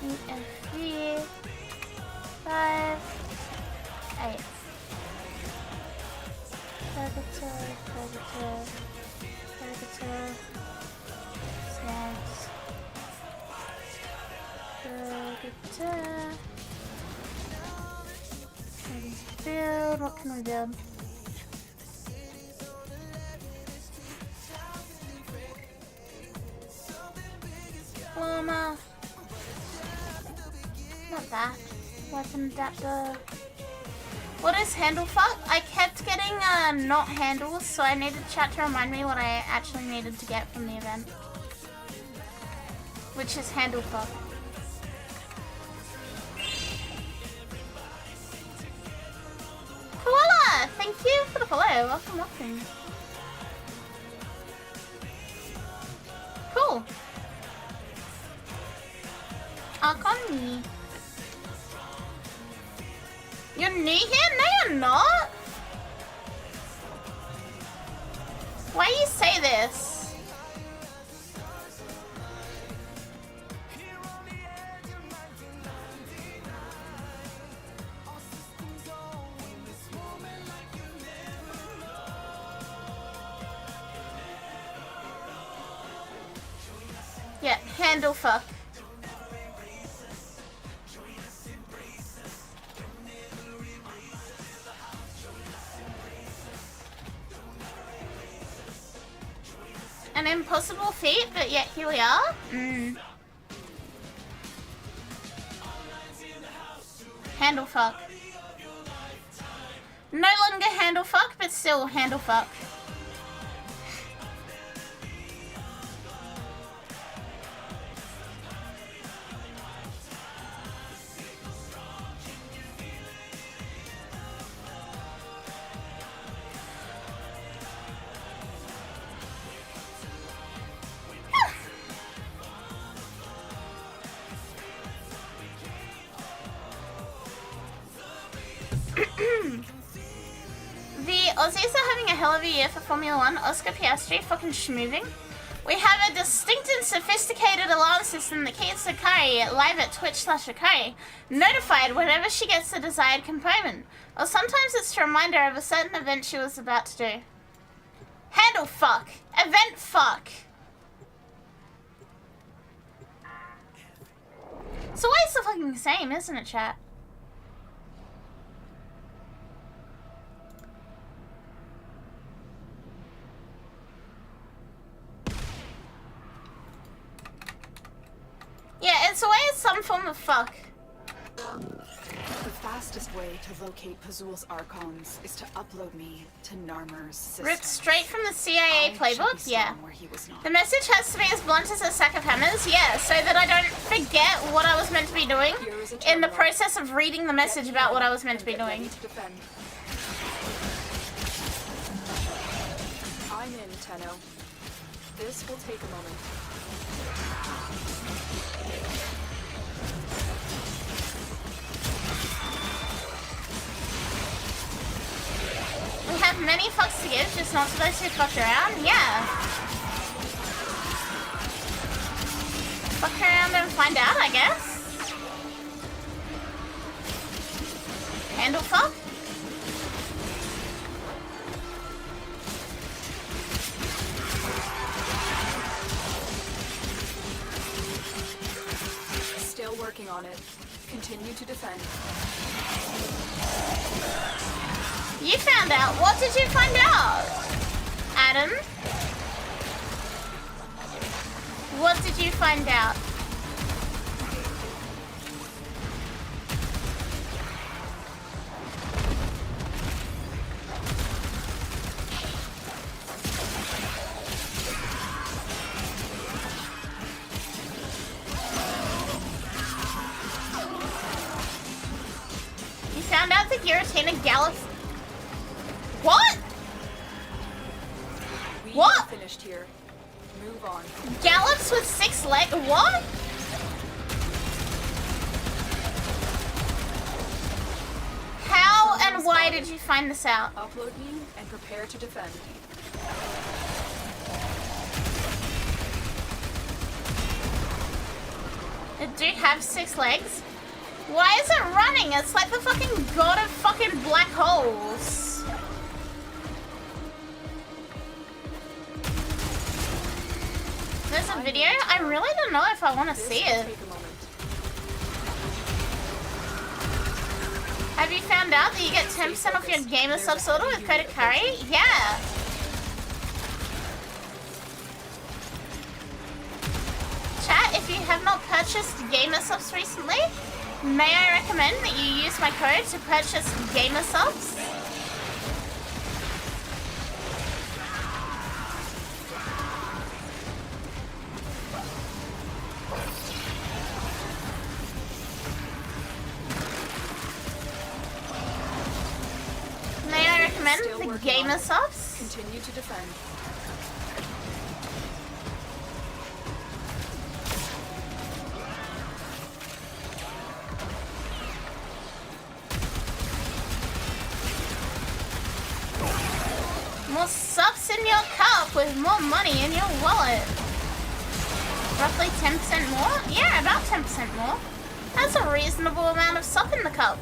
Speaker 1: EFV5, 8. Predator, snags. Build, what can we build? Armor. Not that. Weapon adapter. What is handle fuck? I kept getting not handles, so I needed chat to remind me what I actually needed to get from the event. Which is handle fuck. Koala! Thank you for the follow. Welcome. Cool. Akari. You're new here? No, you're not. Why you say this? Yeah, handle fuck. An impossible feat, but yet here we are. Handle fuck. No longer handle fuck, but still handle fuck. The Aussies are having a hell of a year for Formula 1. Oscar Piastri fucking schmoving. We have a distinct and sophisticated alarm system that keeps Akari live at Twitch/Akari notified whenever she gets the desired component. Or sometimes it's a reminder of a certain event she was about to do. Handle fuck. Event fuck. It's always the fucking same, isn't it, chat? Yeah, it's always some form of fuck.
Speaker 4: The fastest way to locate Pazul's Archons is to upload me to Narmer's system.
Speaker 1: Ripped straight from the CIA playbook? Yeah. The message has to be as blunt as a sack of hammers? Yeah, so that I don't forget what I was meant to be doing in the process of reading the message about what I was meant to be doing.
Speaker 4: I'm in, Tenno. This will take a moment.
Speaker 1: We have many fucks to give, just not to those who fucked around. Yeah. Fuck around and find out, I guess. Handle fuck?
Speaker 4: Still working on it. Continue to defend.
Speaker 1: You found out. What did you find out, Adam? What did you find out? You found out the Giratina gallops. What?
Speaker 4: We
Speaker 1: What?
Speaker 4: finished here. move on.
Speaker 1: Gallops with 6 legs? What? How and why did you find this out?
Speaker 4: Upload me and prepare to defend.
Speaker 1: The dude have 6 legs? Why is it running? It's like the fucking god of fucking black holes. There's a video? I really don't know if I want to see it. Have you found out that you get 10% off your gamer subs order with code Akari? Yeah. Chat, if you have not purchased gamer subs recently, may I recommend that you use my code to purchase gamer subs? May I recommend the gamer subs?
Speaker 4: Continue to defend.
Speaker 1: More subs in your cup with more money in your wallet. Roughly 10% more? Yeah, about 10% more. That's a reasonable amount of sub in the cup.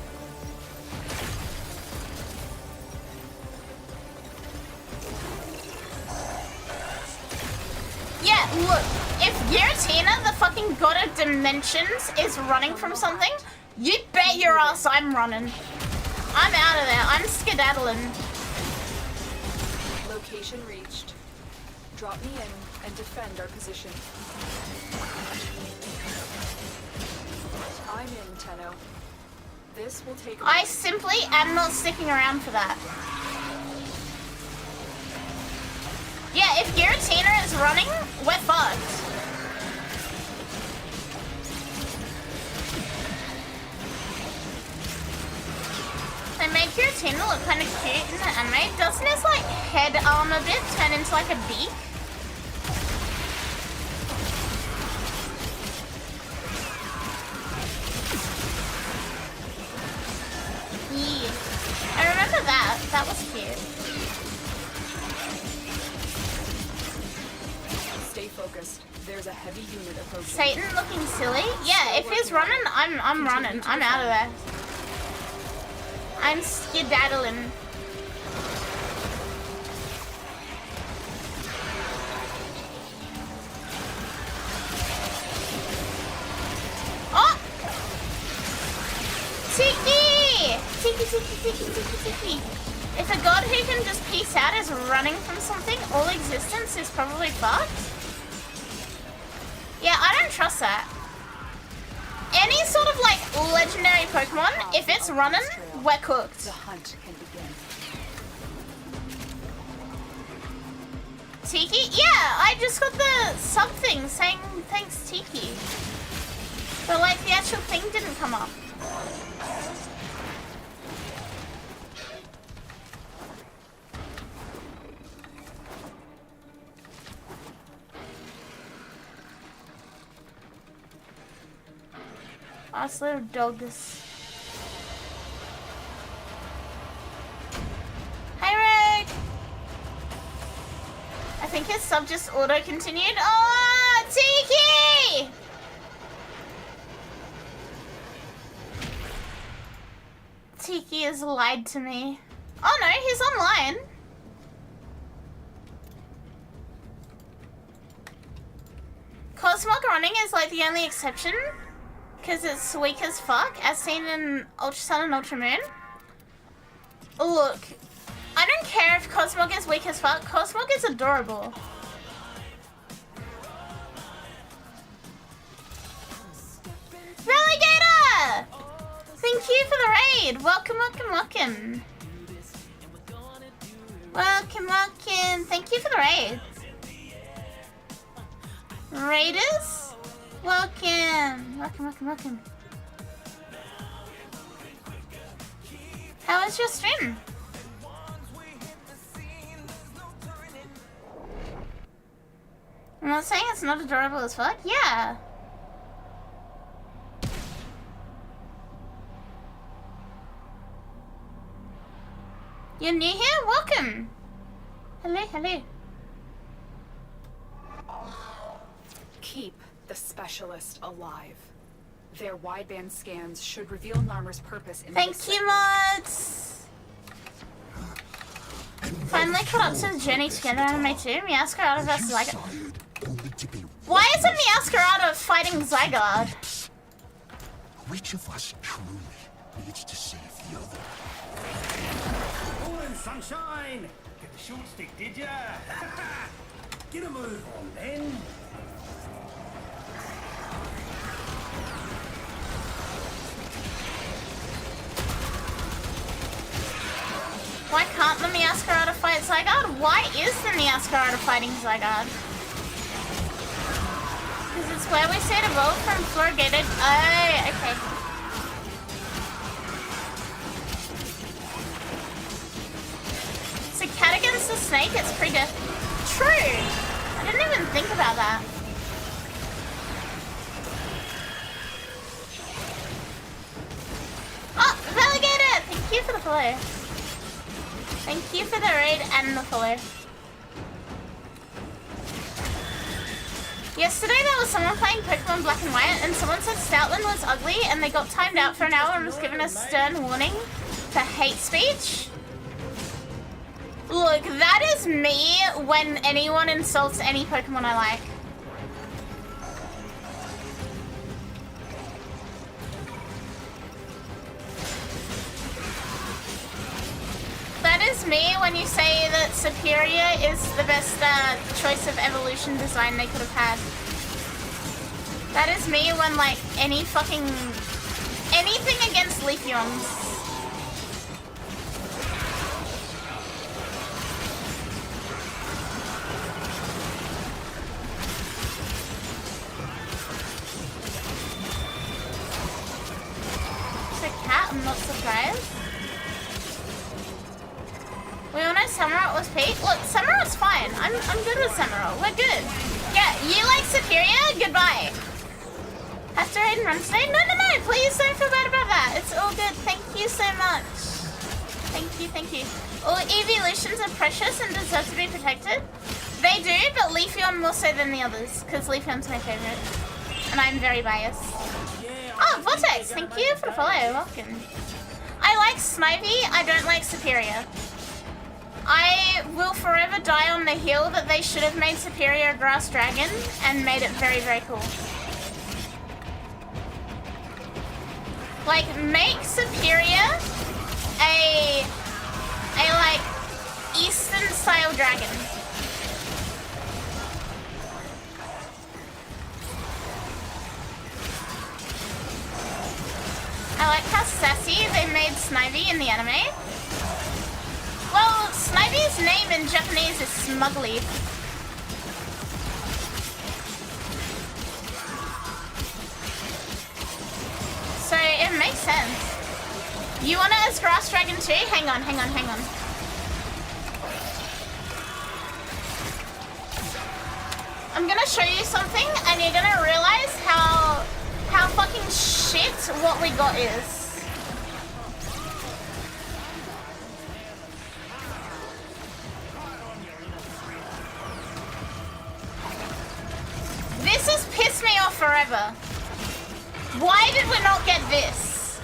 Speaker 1: Yeah, look, if Giratina, the fucking god of dimensions, is running from something, you bet your ass I'm running. I'm out of there. I'm skedaddling.
Speaker 4: Location reached. Drop me in and defend our position. I'm in, Tenno. This will take.
Speaker 1: I simply am not sticking around for that. Yeah, if Giratina is running, we're fucked. They made Giratina look kind of cute in the anime. Doesn't his like head armor bit turn into like a beak? Yeah. I remember that. That was cute.
Speaker 4: Stay focused. There's a heavy unit approaching.
Speaker 1: Satan looking silly? Yeah, if he's running, I'm running. I'm out of there. I'm skedaddling. Oh! Tiki! Tiki. If a god who can just peace out is running from something, all existence is probably fucked. Yeah, I don't trust that. Any sort of like legendary Pokemon, if it's running, we're cooked.
Speaker 4: The hunt can begin.
Speaker 1: Tiki? Yeah, I just got the sub thing saying thanks Tiki. But like the actual thing didn't come up. Us little dogs. Hey Rick! I think his sub just auto-continued. Oh, Tiki! Tiki has lied to me. Oh no, he's online. Cosmog running is like the only exception. Because it's weak as fuck, as seen in Ultra Sun and Ultra Moon. Look, I don't care if Cosmog is weak as fuck. Cosmog is adorable. Relegator! Thank you for the raid. Welcome. Welcome. Thank you for the raid. Raiders? Welcome. How was your stream? I'm not saying it's not adorable as fuck. Yeah. You're new here? Welcome. Hello, hello.
Speaker 4: Keep the specialist alive. Their wideband scans should reveal Narmer's purpose in
Speaker 1: Thank
Speaker 4: this
Speaker 1: you,
Speaker 4: sector.
Speaker 1: mods. Finally caught up to the Journey Together anime too. Meowscarada vs Zygarde. Why isn't Meowscarada fighting Zygarde?
Speaker 5: Which of us truly needs to save the other?
Speaker 3: Morning, sunshine! Get the short stick, did ya? Get a move on, then.
Speaker 1: Why can't the Meowscarada fight Zygarde? Why is the Meowscarada fighting Zygarde? Because it's where we see it evolve from Floor-gated. Oh, okay. So cat against the snake, it's pre-death. True! I didn't even think about that. Oh, Valigator! Thank you for the follow. Thank you for the raid and the follow. Yesterday there was someone playing Pokemon Black and White and someone said Stoutland was ugly and they got timed out for an hour and was given a stern warning for hate speech. Look, that is me when anyone insults any Pokemon I like. That is me when you say that Superior is the best choice of evolution design they could have had. That is me when, like, anything against Leafeons. It's a cat, I'm not surprised. We all know Samurott was peak. Look, Samurott's fine. I'm good with Samurott. We're good. Yeah, you like Superior? Goodbye. Have to raid and run today? No. Please don't feel bad about that. It's all good. Thank you so much. Thank you. All evolutions are precious and deserve to be protected. They do, but Leafeon more so than the others, because Leafeon's my favorite. And I'm very biased. Oh, Vortex, thank you for the follow. Welcome. I like Snivy. I don't like Superior. I will forever die on the hill that they should have made Superior a grass dragon and made it very, very cool. Like, make Superior a like Eastern style dragon. I like how sassy they made Snivy in the anime. Well, Snivy's name in Japanese is Smugly. So it makes sense. You want it as Grass Dragon too? Hang on. I'm gonna show you something and you're gonna realize how fucking shit what we got is. This has pissed me off forever. Why did we not get this?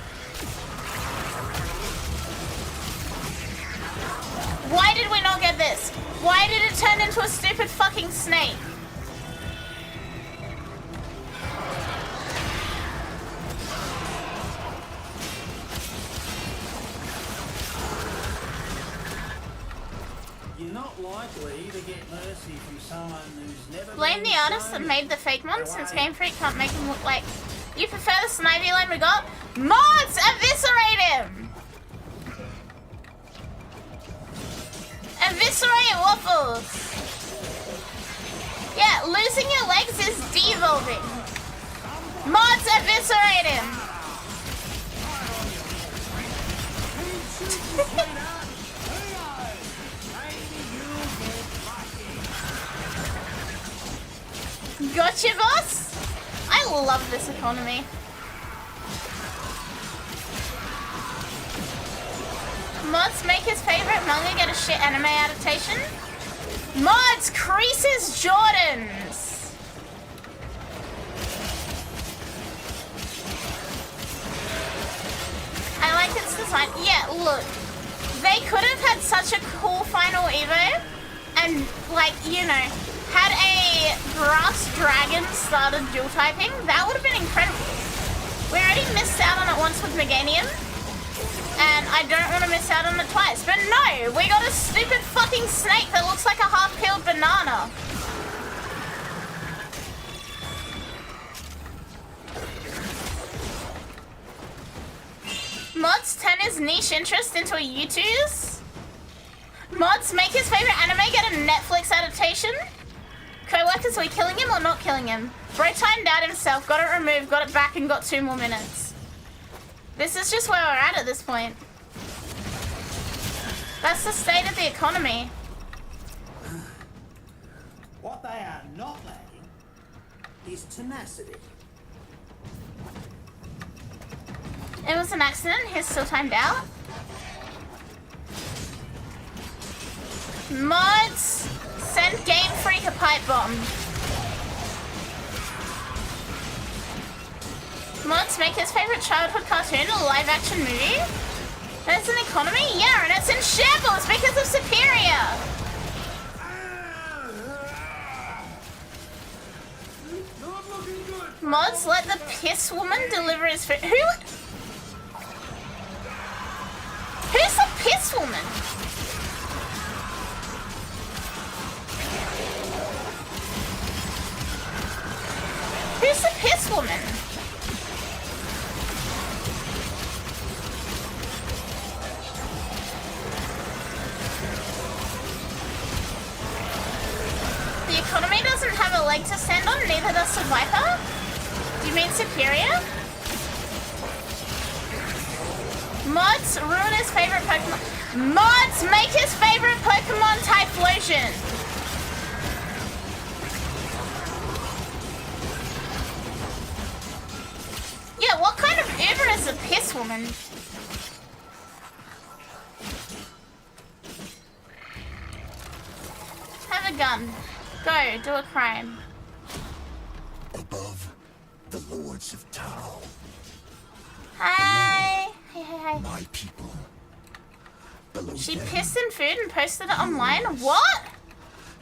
Speaker 1: Why did we not get this? Why did it turn into a stupid fucking snake?
Speaker 3: You're not likely to get mercy from someone who's never
Speaker 1: Blame
Speaker 3: been
Speaker 1: the artist that
Speaker 3: shown
Speaker 1: made the fake one, since Game Freak can't make him look like... You prefer the Snivy line we got? Mods! Eviscerate him! Eviscerate Waffles! Yeah, losing your legs is devolving. Mods, eviscerate him! Gotcha, boss! I love this economy. Mods make his favorite manga get a shit anime adaptation. Mods creases Jordans. I like its design. Yeah, look. They could have had such a cool final Evo and, like, you know, had a grass dragon started dual typing. That would have been incredible. We already missed out on it once with Meganium. And I don't want to miss out on it twice. But no, we got a stupid fucking snake that looks like a half-peeled banana. Mods turn his niche interest into a YouTube's. Mods make his favorite anime get a Netflix adaptation. Co-workers, are we killing him or not killing him? Bro timed out himself, got it removed, got it back, and got 2 more minutes. This is just where we're at this point. That's the state of the economy.
Speaker 3: What they are not lacking is tenacity.
Speaker 1: It was an accident, he's still timed out. Mods, send Game Freak a pipe bomb. Mods make his favorite childhood cartoon a live action movie. And it's an economy? Yeah, and it's in shambles because of Superior.
Speaker 3: Not looking good.
Speaker 1: Mods, let the piss woman deliver his food. Who's the piss woman? Who's the piss woman? The economy doesn't have a leg to stand on, neither does the Viper. Do you mean Superior? Mods ruin his favorite Pokemon. Mods make his favorite Pokemon Typhlosion. Yeah, what kind of Uber is a piss woman? Have a gun. Go, do a crime.
Speaker 5: Above the lords of Tao,
Speaker 1: Hi. Hey.
Speaker 5: my people. Below
Speaker 1: She
Speaker 5: them,
Speaker 1: pissed in food and posted it online? What?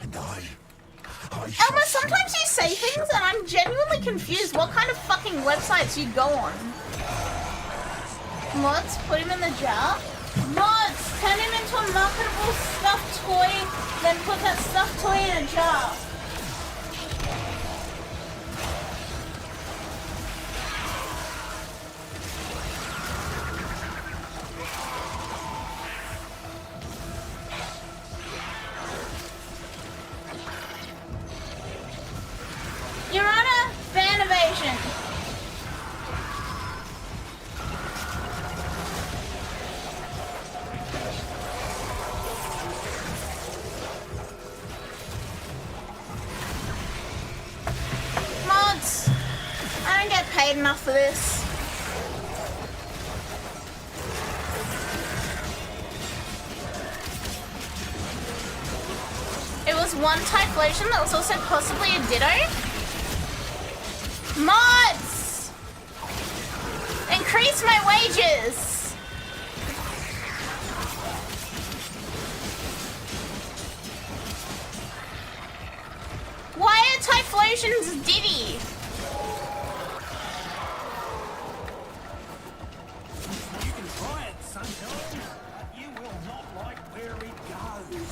Speaker 5: and I
Speaker 1: Elma, sometimes you say things and I'm genuinely confused what kind of fucking websites you go on. Mods, put him in the jar. Mods, turn him into a marketable stuffed toy, then put that stuffed toy in a jar. Your Honor, ban evasion. Mods, I don't get paid enough for this. It was one Typhlosion that was also possibly a Ditto. Mods! Increase my wages! Why are Typhlosions Diddy?
Speaker 3: You can try it sometimes, but you will not like where it goes.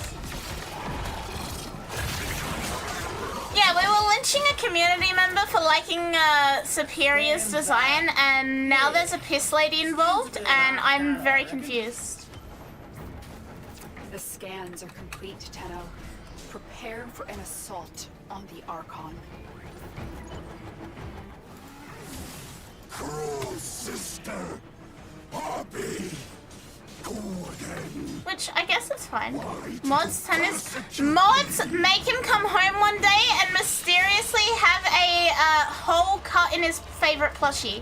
Speaker 1: Yeah, we were lynching a community member for liking Superior's design, and now there's a piss lady involved, and I'm very confused.
Speaker 4: The scans are complete, Tenno. Prepare for an assault on the Archon.
Speaker 5: cruel sister, Abby, Gordon.
Speaker 1: Which I guess is fine. Mods make him come home one day and mysteriously have a hole cut in his favorite plushie.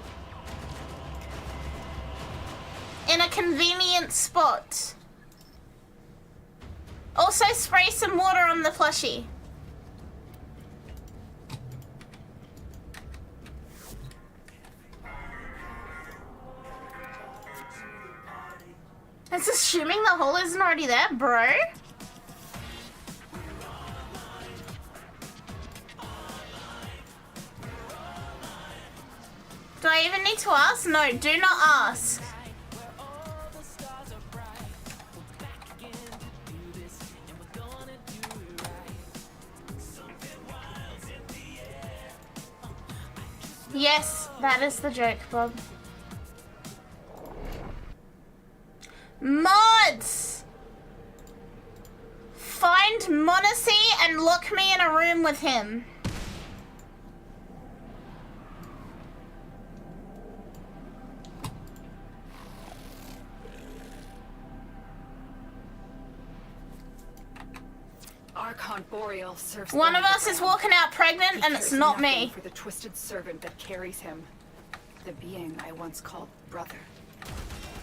Speaker 1: In a convenient spot. Also spray some water on the plushie. It's assuming the hole isn't already there, bro. Do I even need to ask? No, do not ask. Yes, that is the joke, Bob. Mods! Find Monacy and lock me in a room with him.
Speaker 4: Archon Boreal serves
Speaker 1: One of
Speaker 4: only
Speaker 1: us
Speaker 4: the
Speaker 1: is
Speaker 4: ground.
Speaker 1: walking out pregnant
Speaker 4: He
Speaker 1: and it's
Speaker 4: cares
Speaker 1: not
Speaker 4: nothing
Speaker 1: me.
Speaker 4: for the twisted servant that carries him. The being I once called brother.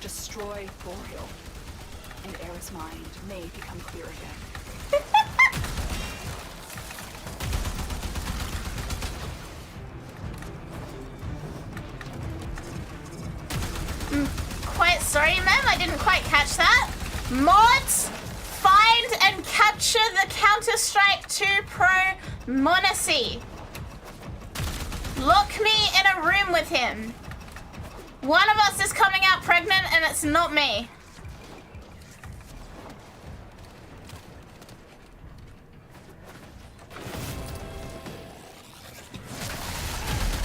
Speaker 4: Destroy Boreal, and Era's mind may become clear again.
Speaker 1: Quite sorry, ma'am, I didn't quite catch that. Mods, find and capture the Counter-Strike 2 Pro Monacy. Lock me in a room with him. One of us is coming out pregnant and it's not me.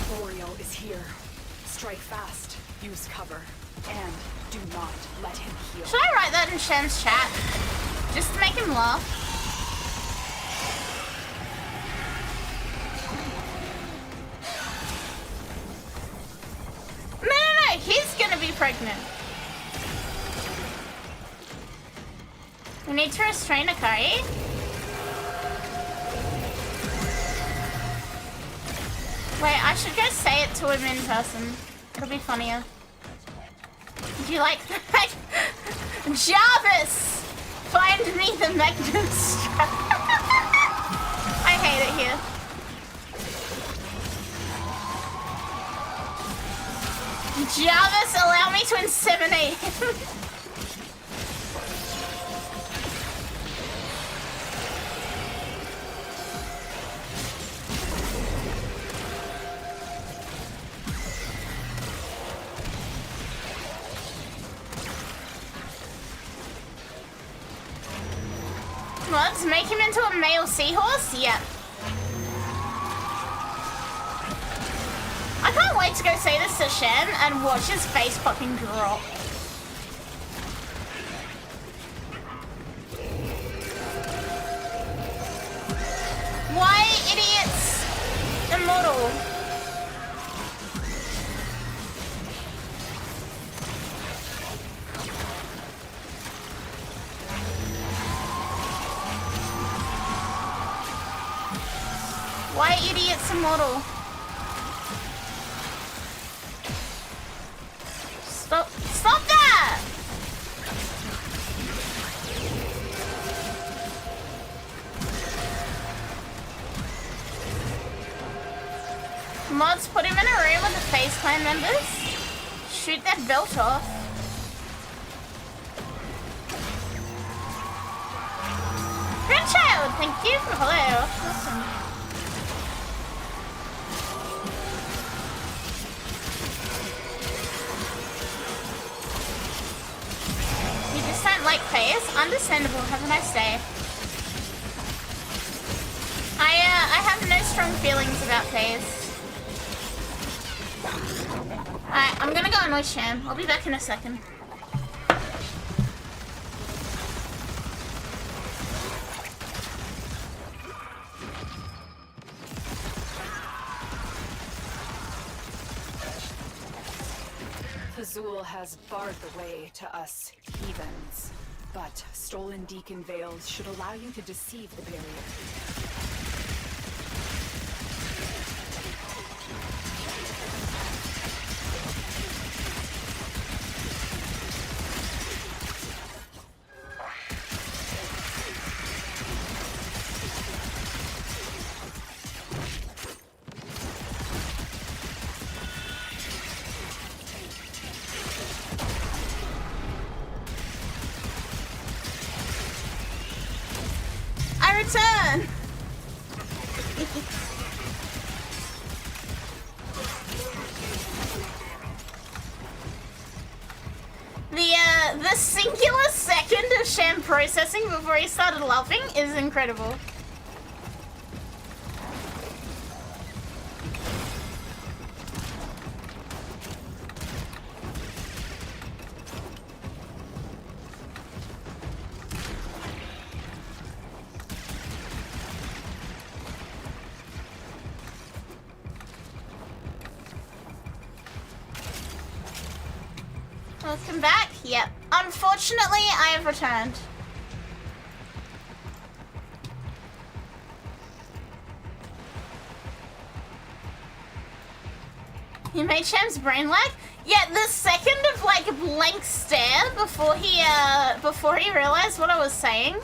Speaker 4: Boreal is here. Strike fast, use cover, and do not let him heal.
Speaker 1: Should I write that in Shen's chat? Just to make him laugh. No, he's gonna be pregnant. We need to restrain Akari. Wait, I should go say it to him in person. It'll be funnier. Do you like that? Jarvis! Find me the Magnum strap. I hate it here. Jarvis, allow me to inseminate him. Mods, make him into a male seahorse? Yeah. I can't wait to go say this to Shen and watch his face fucking drop. Why, idiots? Immortal. Why idiots immortal? Stop that! Mods, put him in a room with the FaZe Clan members. Shoot that belt off. Grandchild, thank you for the follow. Awesome. You just don't like FaZe? Understandable. Have a nice day. I have no strong feelings about FaZe. Alright, I'm gonna go annoy Sham. I'll be back in a second.
Speaker 4: Azul has barred the way to us heathens, but stolen deacon veils should allow you to deceive the barrier.
Speaker 1: return! The singular second of Sham processing before he started laughing is incredible. Welcome back. Yep. Unfortunately, I have returned. You made Sham's brain lag? Yeah, the second of like a blank stare before he realized what I was saying.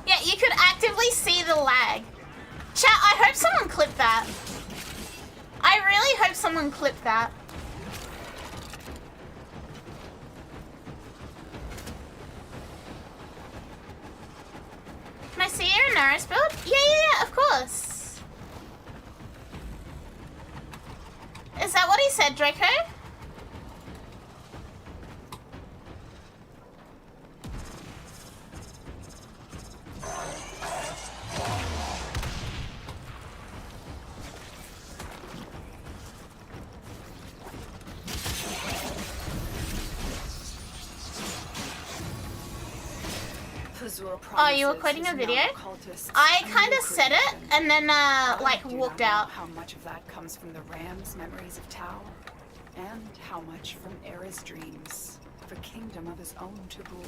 Speaker 1: Yeah, you could actively see the lag. Chat, I hope someone clipped that. I really hope someone clipped that. Can I see your Naris build? Yeah, of course. Is that what he said, Draco? Oh, you were quoting a video? I kind of said it and then like walked out.
Speaker 4: How much of that comes from the Ram's memories of Tau, and how much from Era's dreams of a kingdom of his own to rule.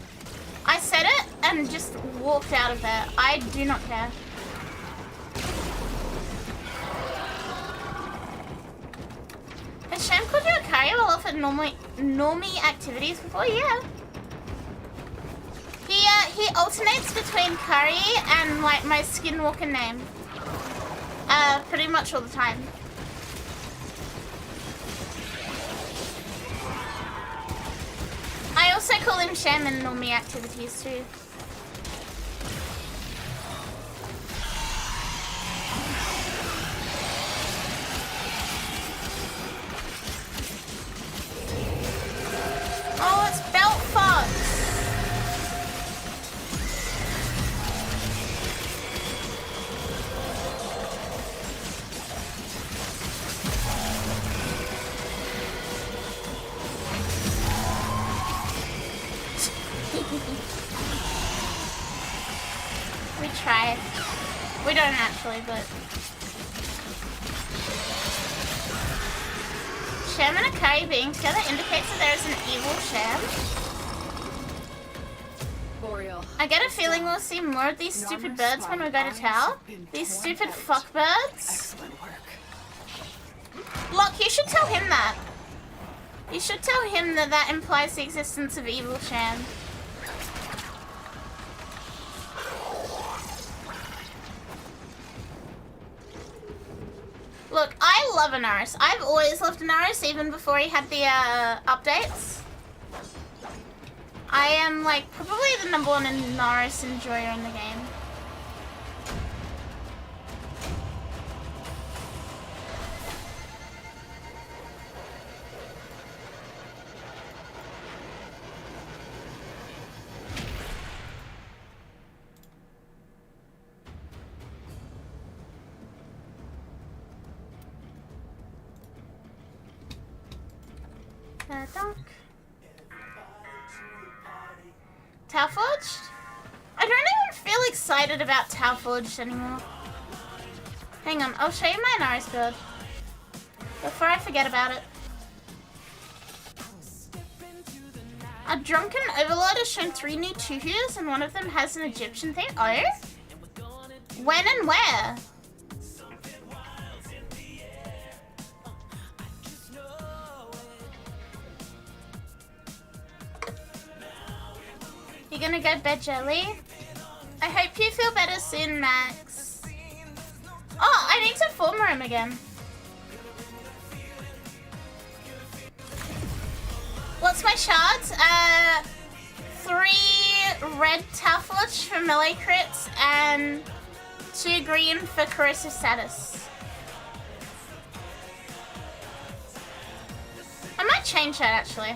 Speaker 1: I said it and just walked out of there. I do not care. Has Sham called you Akari while off at normie activities before? Yeah. He alternates between Curry and like my skinwalker name. Pretty much all the time. I also call him Sham in normie activities too. Oh, it's Belt Fox. We tried. We don't actually, but... Sham and Akari being together indicates that there is an evil Sham.
Speaker 4: Boreal.
Speaker 1: I get a feeling we'll see more of these stupid birds when we go to Tau. These stupid fuck birds.
Speaker 4: Excellent work.
Speaker 1: Locke, you should tell him that. You should tell him that that implies the existence of evil Sham. Look, I love Anaris. I've always loved Anaris, even before he had the updates. I am like probably the #1 Anaris enjoyer in the game. Donk. Tau Forged? I don't even feel excited about Tau Forged anymore. Hang on, I'll show you my Anaris build before I forget about it. A drunken overlord has shown 3 new Tuhus and one of them has an Egyptian theme. Oh? When and where? You're gonna go bed jelly? I hope you feel better soon, Max. Oh, I need to form room again. What's my shards? 3 red Taflage for melee crits and 2 green for corrosive status. I might change that actually.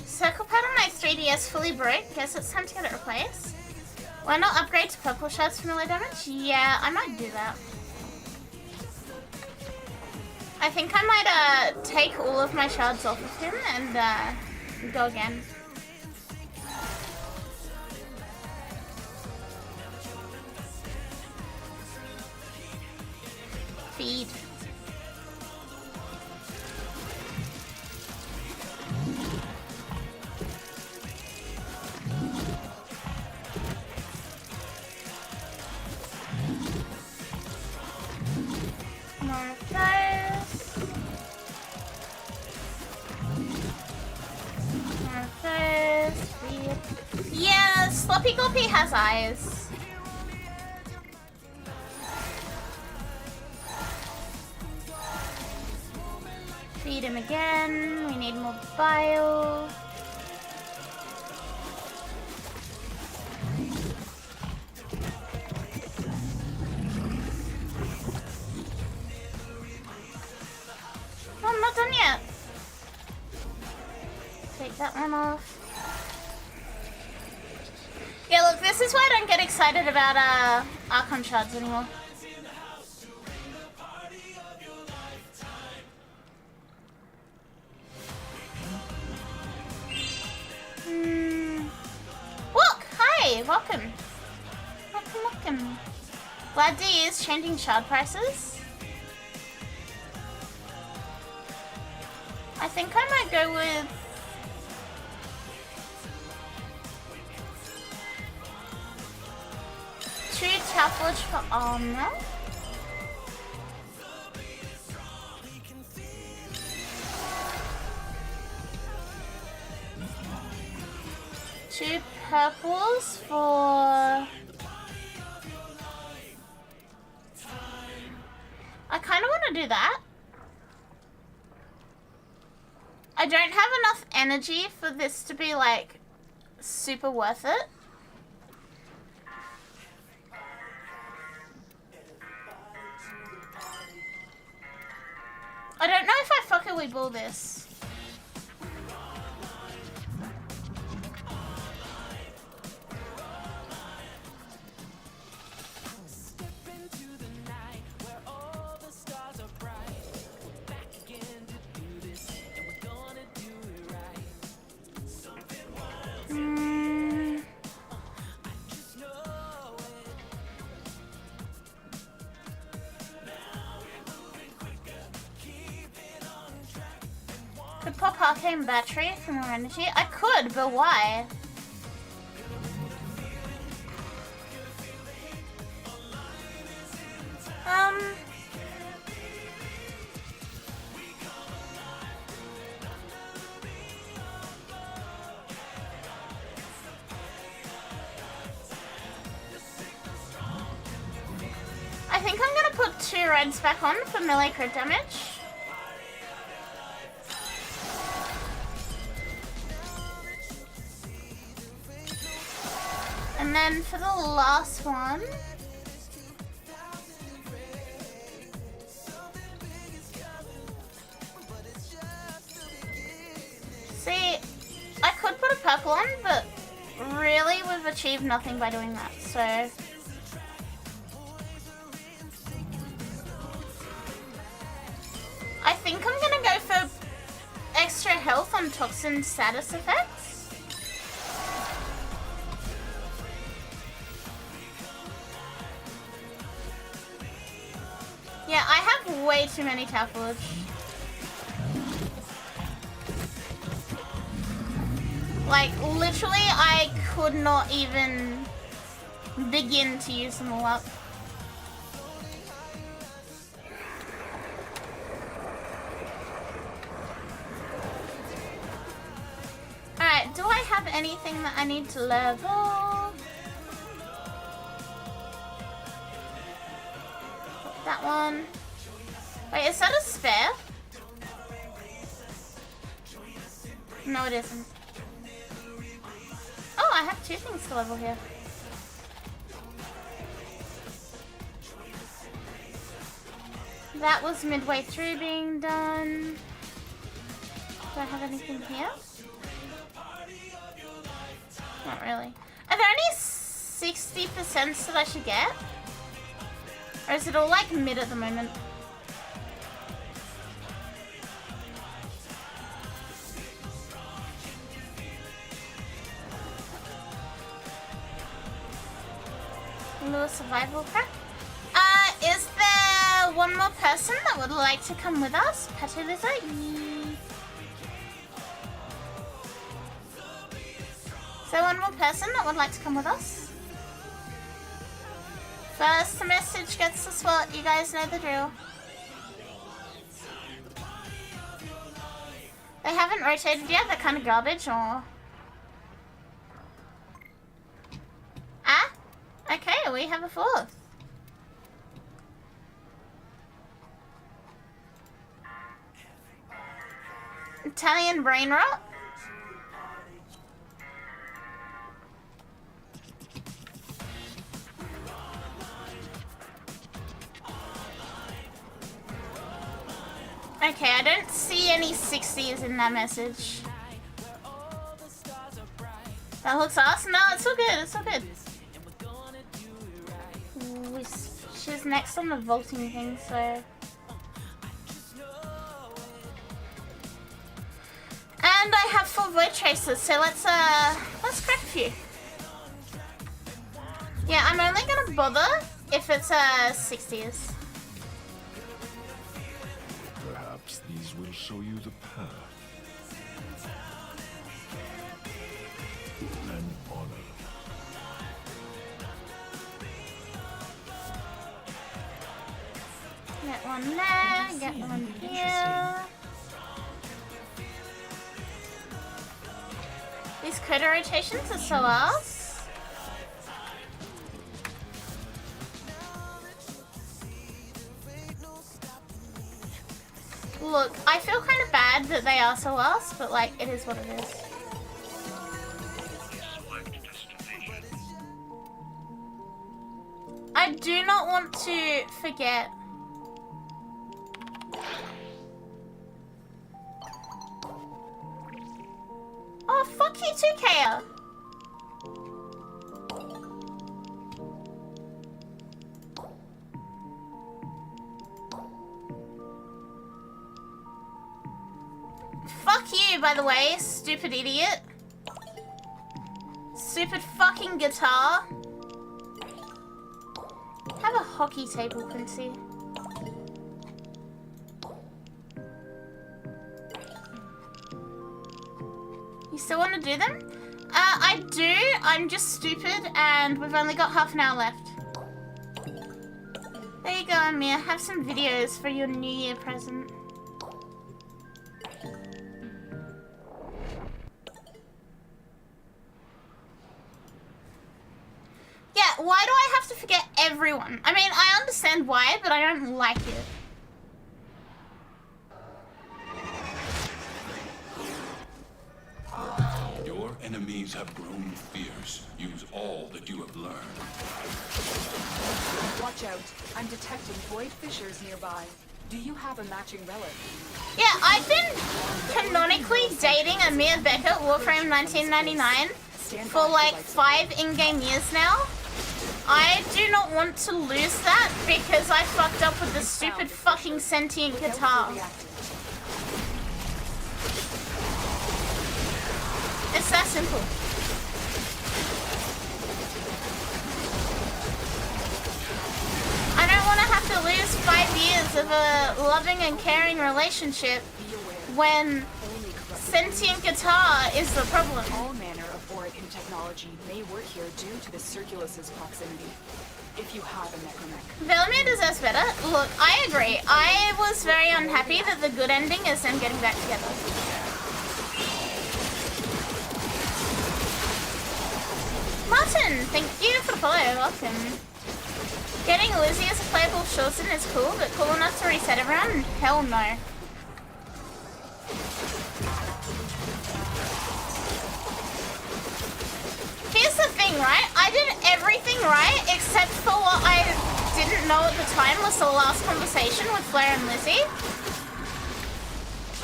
Speaker 1: Circle pad on my 3DS fully broke. Guess it's time to get it replaced. Why not upgrade to purple shards for melee damage? Yeah, I might do that. I think I might take all of my shards off of him and go again. Feed. More of those. More of those. Feed. Yeah, Sloppy Gloppy has eyes. Feed him again. We need more bile. Oh, I'm not done yet. Take that one off. Yeah, look, this is why I don't get excited about Archon shards anymore. Look! Hi! Welcome. Welcome. Glad D is changing shard prices. I think I might go with... two Taflage for armor. Two purples for... I kind of want to do that. I don't have enough energy for this to be like super worth it. I don't know if I fucking we bull this. Could pop Arcane Battery for more energy? I could, but why? I think I'm gonna put 2 reds back on for melee crit damage. And then for the last one, see, I could put a purple on, but really we've achieved nothing by doing that, so. I think I'm gonna go for extra health on toxin status effects. Yeah, I have way too many Taflage. Like, literally, I could not even begin to use them all up. Alright, do I have anything that I need to level? That one. Wait, is that a spare? No, it isn't. Oh, I have 2 things to level here. That was midway through being done. Do I have anything here? Not really. Are there any 60% that I should get? Or is it all like mid at the moment? Little survival pack. Is there one more person that would like to come with us? Patiliza? Is there one more person that would like to come with us? First message gets the spot. You guys know the drill. They haven't rotated yet. They're kind of garbage, or... Ah? Okay, we have a 4th. Italian brain rot? Okay, I don't see any 60s in that message. That looks awesome. No, it's all good. It's all good. Ooh, she's next on the vaulting thing, so... And I have 4 void tracers, so let's crack a few. Yeah, I'm only gonna bother if it's 60s.
Speaker 5: Perhaps these will show you the path. An honor.
Speaker 1: Get one there, get one here. These critter rotations are so ass. Look, I feel kind of bad that they are so ass, but like, it is what it is. I do not want to forget. Oh, fuck you too, Kaya. Fuck you, by the way, stupid idiot. Stupid fucking guitar. Have a hockey table, Quincy. You still want to do them? I do. I'm just stupid and we've only got half an hour left. There you go, Amir. Have some videos for your New Year present. Yeah, why do I have to forget everyone? I mean, I understand why, but I don't like it.
Speaker 7: Your enemies have grown fierce. Use all that you have learned.
Speaker 4: Watch out. I'm detecting void fissures nearby. Do you have a matching relic?
Speaker 1: Yeah, I've been canonically dating Amir Beckett, Warframe 1999, for like 5 in-game years now. I do not want to lose that because I fucked up with the stupid fucking sentient guitar. It's that simple. I don't want to have to lose 5 years of a loving and caring relationship when sentient guitar is the problem.
Speaker 4: All manner of Orican technology may work here due to the Circulus's proximity. If you have a necromech.
Speaker 1: Velemir deserves better. Look, I agree. I was very unhappy that the good ending is them getting back together. Thank you for the follow, welcome. Getting Lizzie as a playable Shorten is cool, but cool enough to reset everyone? Hell no. Here's the thing, right? I did everything right except for what I didn't know at the time was the last conversation with Flair and Lizzie.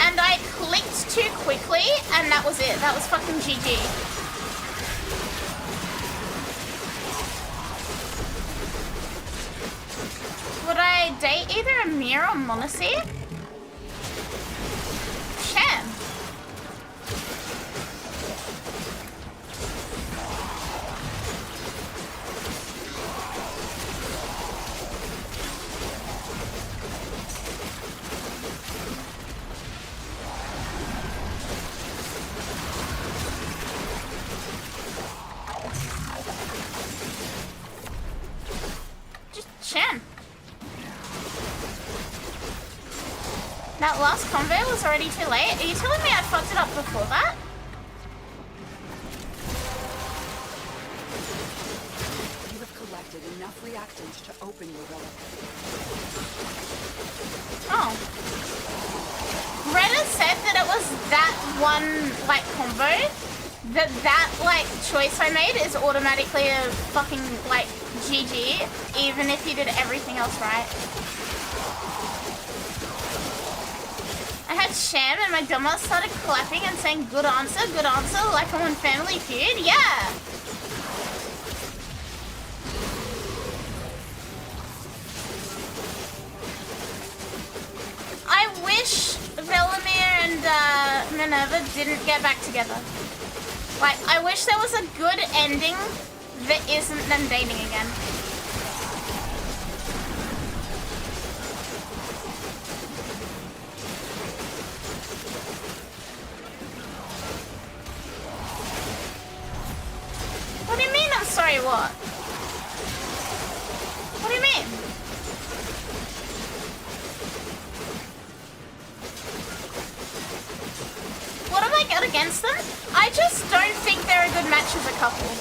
Speaker 1: And I clicked too quickly, and that was it. That was fucking GG. Would I date either Amir or Monacy? Sham. Just Sham. That last convo was already too late? Are you telling me I fucked it up before that?
Speaker 4: You have collected enough reactants to open your relic.
Speaker 1: Oh. Reddit said that it was that one, like, combo, that, like, choice I made is automatically a fucking, like, GG, even if you did everything else right. I had Sham and my dumbass started clapping and saying good answer, like I'm on Family Feud. Yeah! I wish Velimir and Minerva didn't get back together. Like, I wish there was a good ending that isn't them dating again. What do you mean I'm sorry, what? What do you mean? What have I got against them? I just don't think they're a good match as a couple.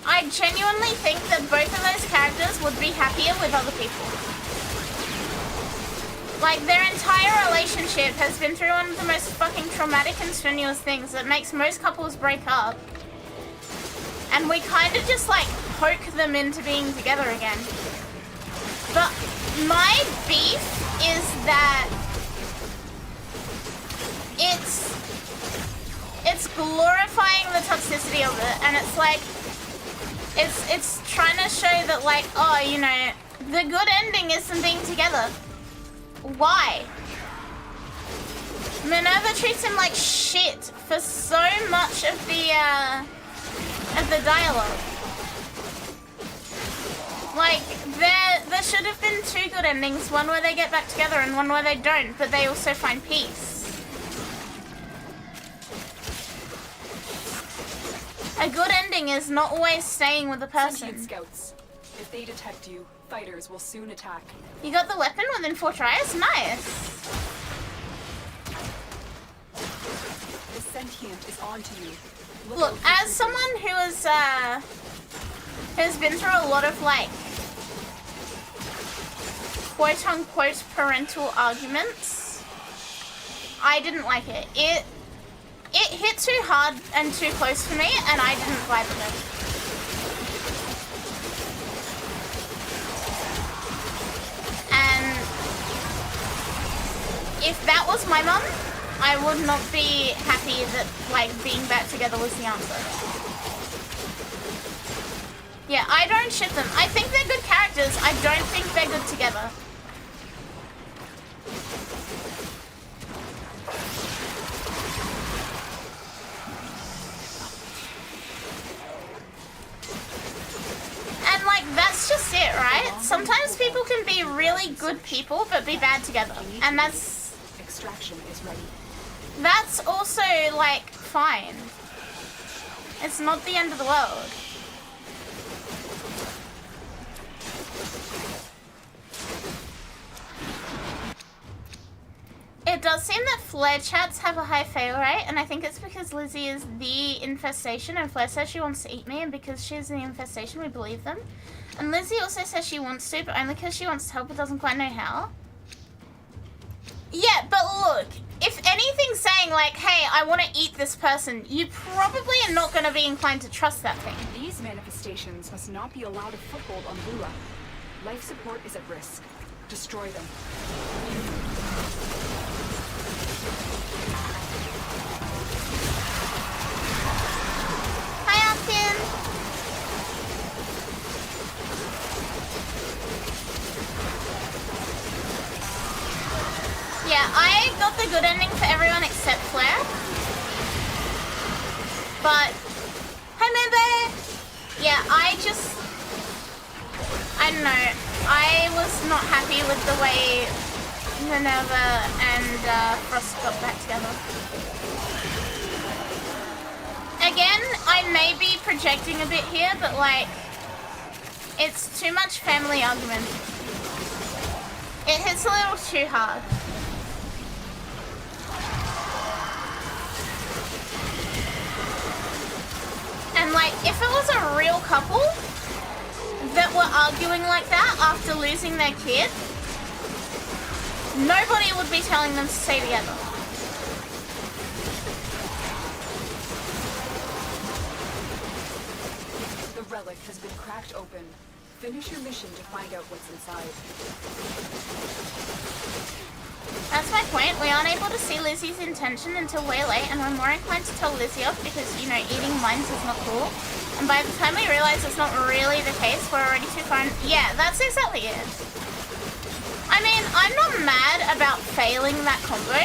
Speaker 1: I genuinely think that both of those characters would be happier with other people. Like, their entire relationship has been through one of the most fucking traumatic and strenuous things that makes most couples break up. And we kind of just, like, poke them into being together again. But my beef is that it's glorifying the toxicity of it, and it's like, it's trying to show that, like, oh, you know, the good ending is them being together. Why? Minerva treats him like shit for so much of the dialogue. Like, there should have been two good endings, one where they get back together and one where they don't, but they also find peace. A good ending is not always staying with the person.
Speaker 4: Sentient scouts. If they detect you, fighters will soon attack.
Speaker 1: You got the weapon within 4 tries? Nice.
Speaker 4: The sentient is on to you.
Speaker 1: Look, as someone who has been through a lot of, like, quote-unquote parental arguments, I didn't like it. It hit too hard and too close for me, and I didn't vibe with it. And if that was my mum, I would not be happy that, like, being back together was the answer. Yeah, I don't ship them. I think they're good characters. I don't think they're good together. And, like, that's just it, right? Sometimes people can be really good people, but be bad together. And that's...
Speaker 4: Extraction is ready.
Speaker 1: That's also, like, fine. It's not the end of the world. does seem that Flare chats have a high fail rate, and I think it's because Lizzie is the infestation, and Flare says she wants to eat me, and because she's the infestation, we believe them. And Lizzie also says she wants to, but only because she wants to help but doesn't quite know how. Yeah, but look, if anything's saying like, hey, I want to eat this person, you probably are not going to be inclined to trust that thing.
Speaker 4: These manifestations must not be allowed a foothold on Lula. Life support is at risk. Destroy them.
Speaker 1: Hi, Afkin. Yeah, I got the good ending for everyone except Flare. But, hi, Member. Yeah, I don't know. I was not happy with the way Minerva and Frost got back together. Again, I may be projecting a bit here, but like, it's too much family argument. It hits a little too hard. And like, if it was a real couple that were arguing like that after losing their kid, nobody would be telling them to stay together.
Speaker 4: The relic has been cracked open. Finish your mission to find out what's inside.
Speaker 1: That's my point. We aren't able to see Lizzie's intention until way late, and we're more inclined to tell Lizzie off because, you know, eating minds is not cool. And by the time we realize it's not really the case, we're already too far in. Yeah, that's exactly it. I mean, I'm not mad about failing that combo,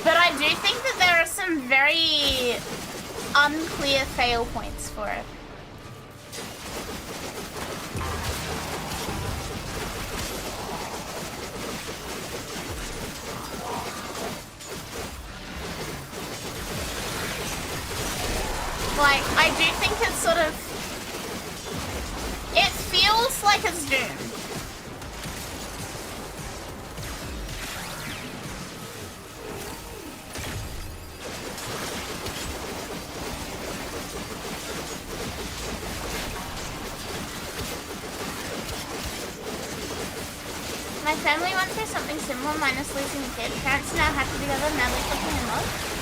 Speaker 1: but I do think that there are some very unclear fail points for it. Like, I do think it's sort of... It feels like it's doomed. My family went through something similar, minus losing a kid. Parents are now happy together, madly fucking in love.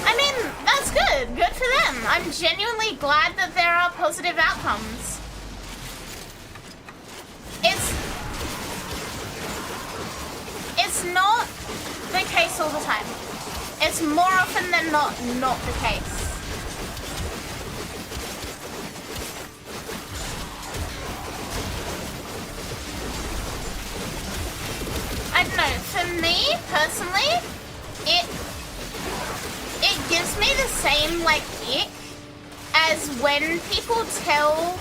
Speaker 1: I mean, that's good. Good for them. I'm genuinely glad that there are positive outcomes. It's not the case all the time. It's more often than not the case. I don't know. For me, personally, it gives me the same, like, ick as when people tell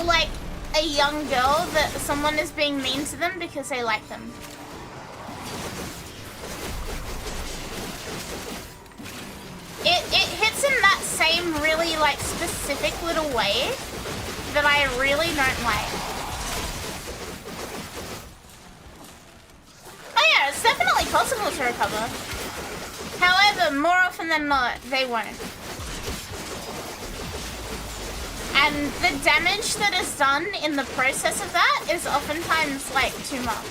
Speaker 1: like, a young girl that someone is being mean to them because they like them. It hits in that same really, like, specific little way that I really don't like. Oh yeah, it's definitely possible to recover. However, more often than not, they won't. And the damage that is done in the process of that is oftentimes, like, too much.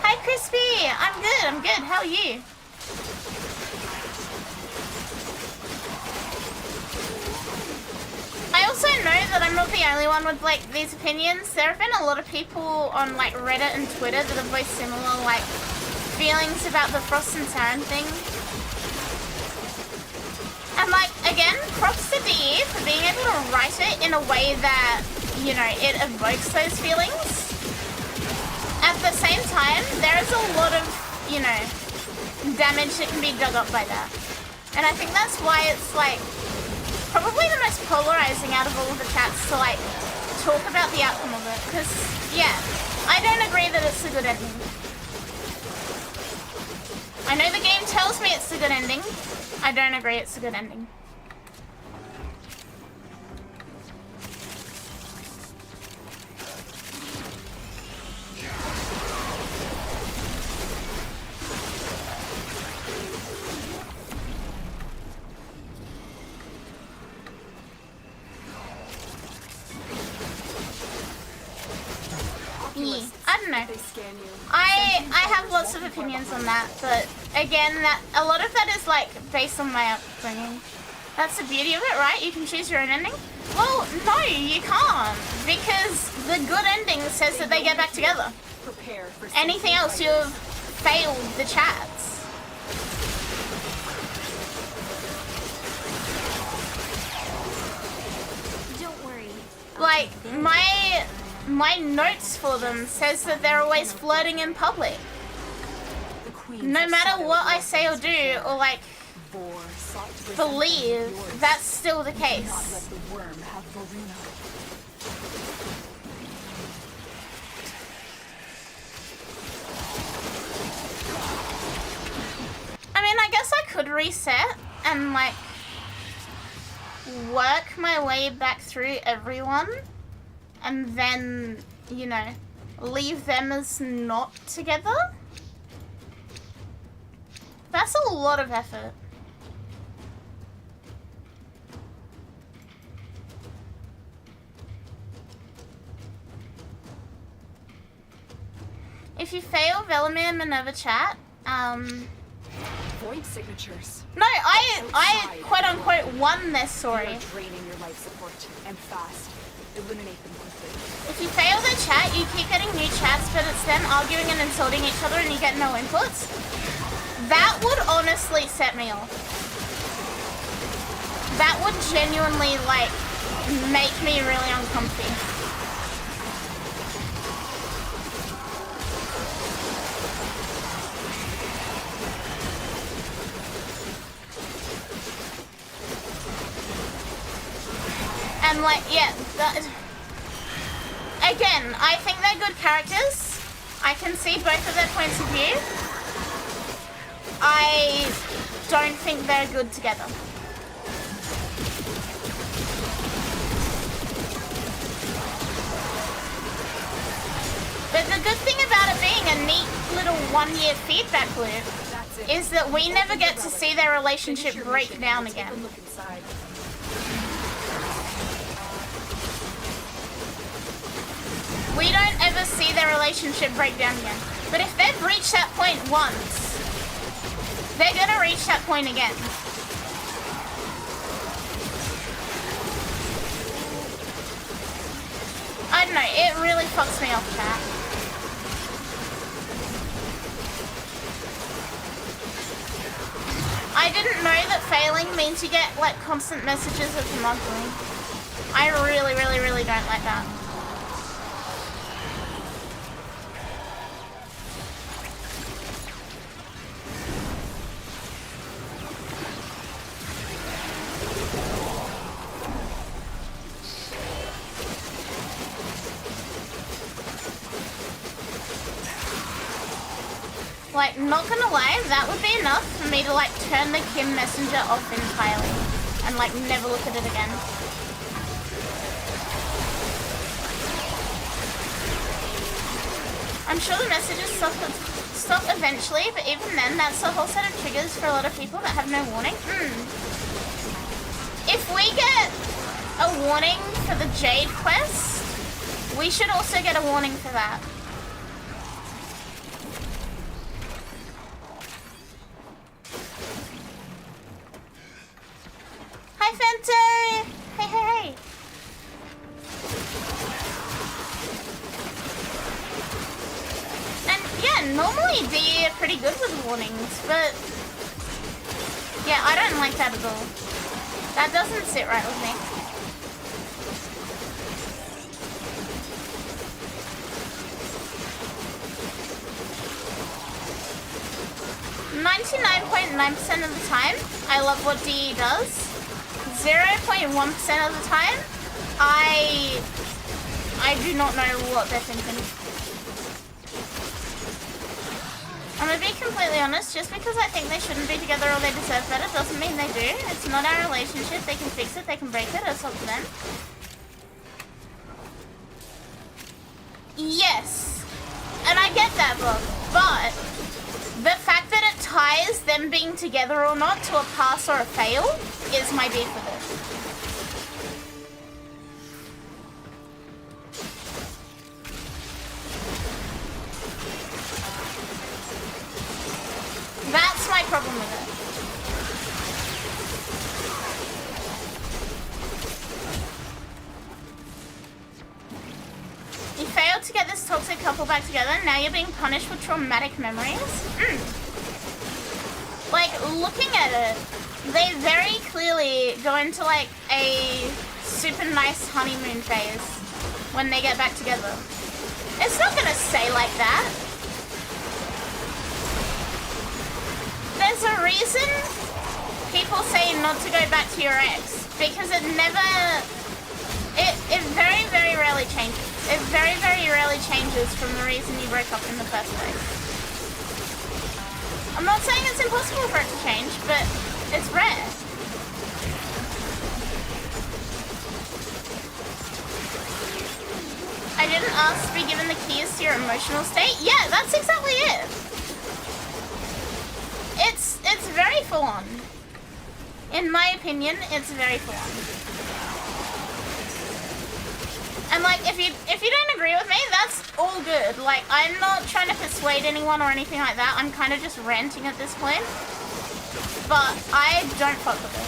Speaker 1: Hi, Crispy! I'm good. How are you? I also know that I'm not the only one with, like, these opinions. There have been a lot of people on, like, Reddit and Twitter that have voiced similar, like, feelings about the Frost and Saren thing. And, like, again, props to DE for being able to write it in a way that, you know, it evokes those feelings. At the same time, there is a lot of, you know, damage that can be dug up by that. And I think that's why it's, like, probably the most polarizing out of all of the chats to, like, talk about the outcome of it. Because, yeah, I don't agree that it's a good ending. I know the game tells me it's a good ending. I don't agree it's a good ending.
Speaker 4: They scan you.
Speaker 1: I have lots of opinions on that, but again, that a lot of that is like based on my upbringing. That's the beauty of it, right? You can choose your own ending. Well, no, you can't, because the good ending says that they get back together.
Speaker 4: Prepare for
Speaker 1: Anything else, you have failed the chats.
Speaker 8: Don't worry.
Speaker 1: Like, my notes for them says that they're always flirting in public.
Speaker 4: the queens
Speaker 1: No
Speaker 4: have
Speaker 1: matter
Speaker 4: sought
Speaker 1: what
Speaker 4: out
Speaker 1: I
Speaker 4: your
Speaker 1: say or do,
Speaker 4: presence
Speaker 1: or like
Speaker 4: Vor sought to present
Speaker 1: believe,
Speaker 4: yours.
Speaker 1: that's still the
Speaker 4: Do not let
Speaker 1: case.
Speaker 4: the worm have Vorino.
Speaker 1: I mean, I guess I could reset and like work my way back through everyone and then, you know, leave them as not together. That's a lot of effort. If you fail Velemir and Minerva chat,
Speaker 4: Void signatures.
Speaker 1: no, I quote unquote won this
Speaker 4: You
Speaker 1: story.
Speaker 4: are draining your life support, and fast. Eliminate them quickly.
Speaker 1: If you fail the chat, you keep getting new chats, but it's them arguing and insulting each other and you get no inputs. That would honestly set me off. That would genuinely, like, make me really uncomfy. And like, yeah, again, I think they're good characters. I can see both of their points of view. I don't think they're good together. But the good thing about it being a neat little one-year feedback loop
Speaker 4: That's it.
Speaker 1: is that we never get to see their relationship
Speaker 4: Finish your
Speaker 1: break
Speaker 4: mission
Speaker 1: down
Speaker 4: and take a
Speaker 1: again.
Speaker 4: look inside.
Speaker 1: We don't ever see their relationship break down again. But if they've reached that point once, they're gonna reach that point again. I don't know, it really fucks me off, chat. I didn't know that failing means you get like constant messages of them ugly. I really, really, really don't like that. Like, not gonna lie, that would be enough for me to like turn the Kim Messenger off entirely and like never look at it again. I'm sure the messages stop eventually, but even then, that's a whole set of triggers for a lot of people that have no warning. If we get a warning for the Jade quest, we should also get a warning for that. Hi, Fento! Hey, hey, hey! And yeah, normally they are pretty good with warnings, but yeah, I don't like that at all. That doesn't sit right with me. .9% of the time, I love what DE does. 0.1% of the time, I do not know what they're thinking. I'm gonna be completely honest, just because I think they shouldn't be together or they deserve better doesn't mean they do. It's not our relationship, they can fix it, they can break it, it's up to them. Yes, and I get that, Bob, but the fact that it ties them being together or not to a pass or a fail is my beef with it. to get this toxic couple back together. Now you're being punished with traumatic memories. Like, looking at it, they very clearly go into like a super nice honeymoon phase when they get back together. It's not gonna say like that. There's a reason people say not to go back to your ex, because it very, very rarely changes. It very, very rarely changes from the reason you broke up in the first place. I'm not saying it's impossible for it to change, but it's rare. I didn't ask to be given the keys to your emotional state. Yeah, that's exactly it. It's very full on. In my opinion, it's very full on. And like, if you don't agree with me, that's all good. Like, I'm not trying to persuade anyone or anything like that. I'm kind of just ranting at this point. But I don't fuck with it.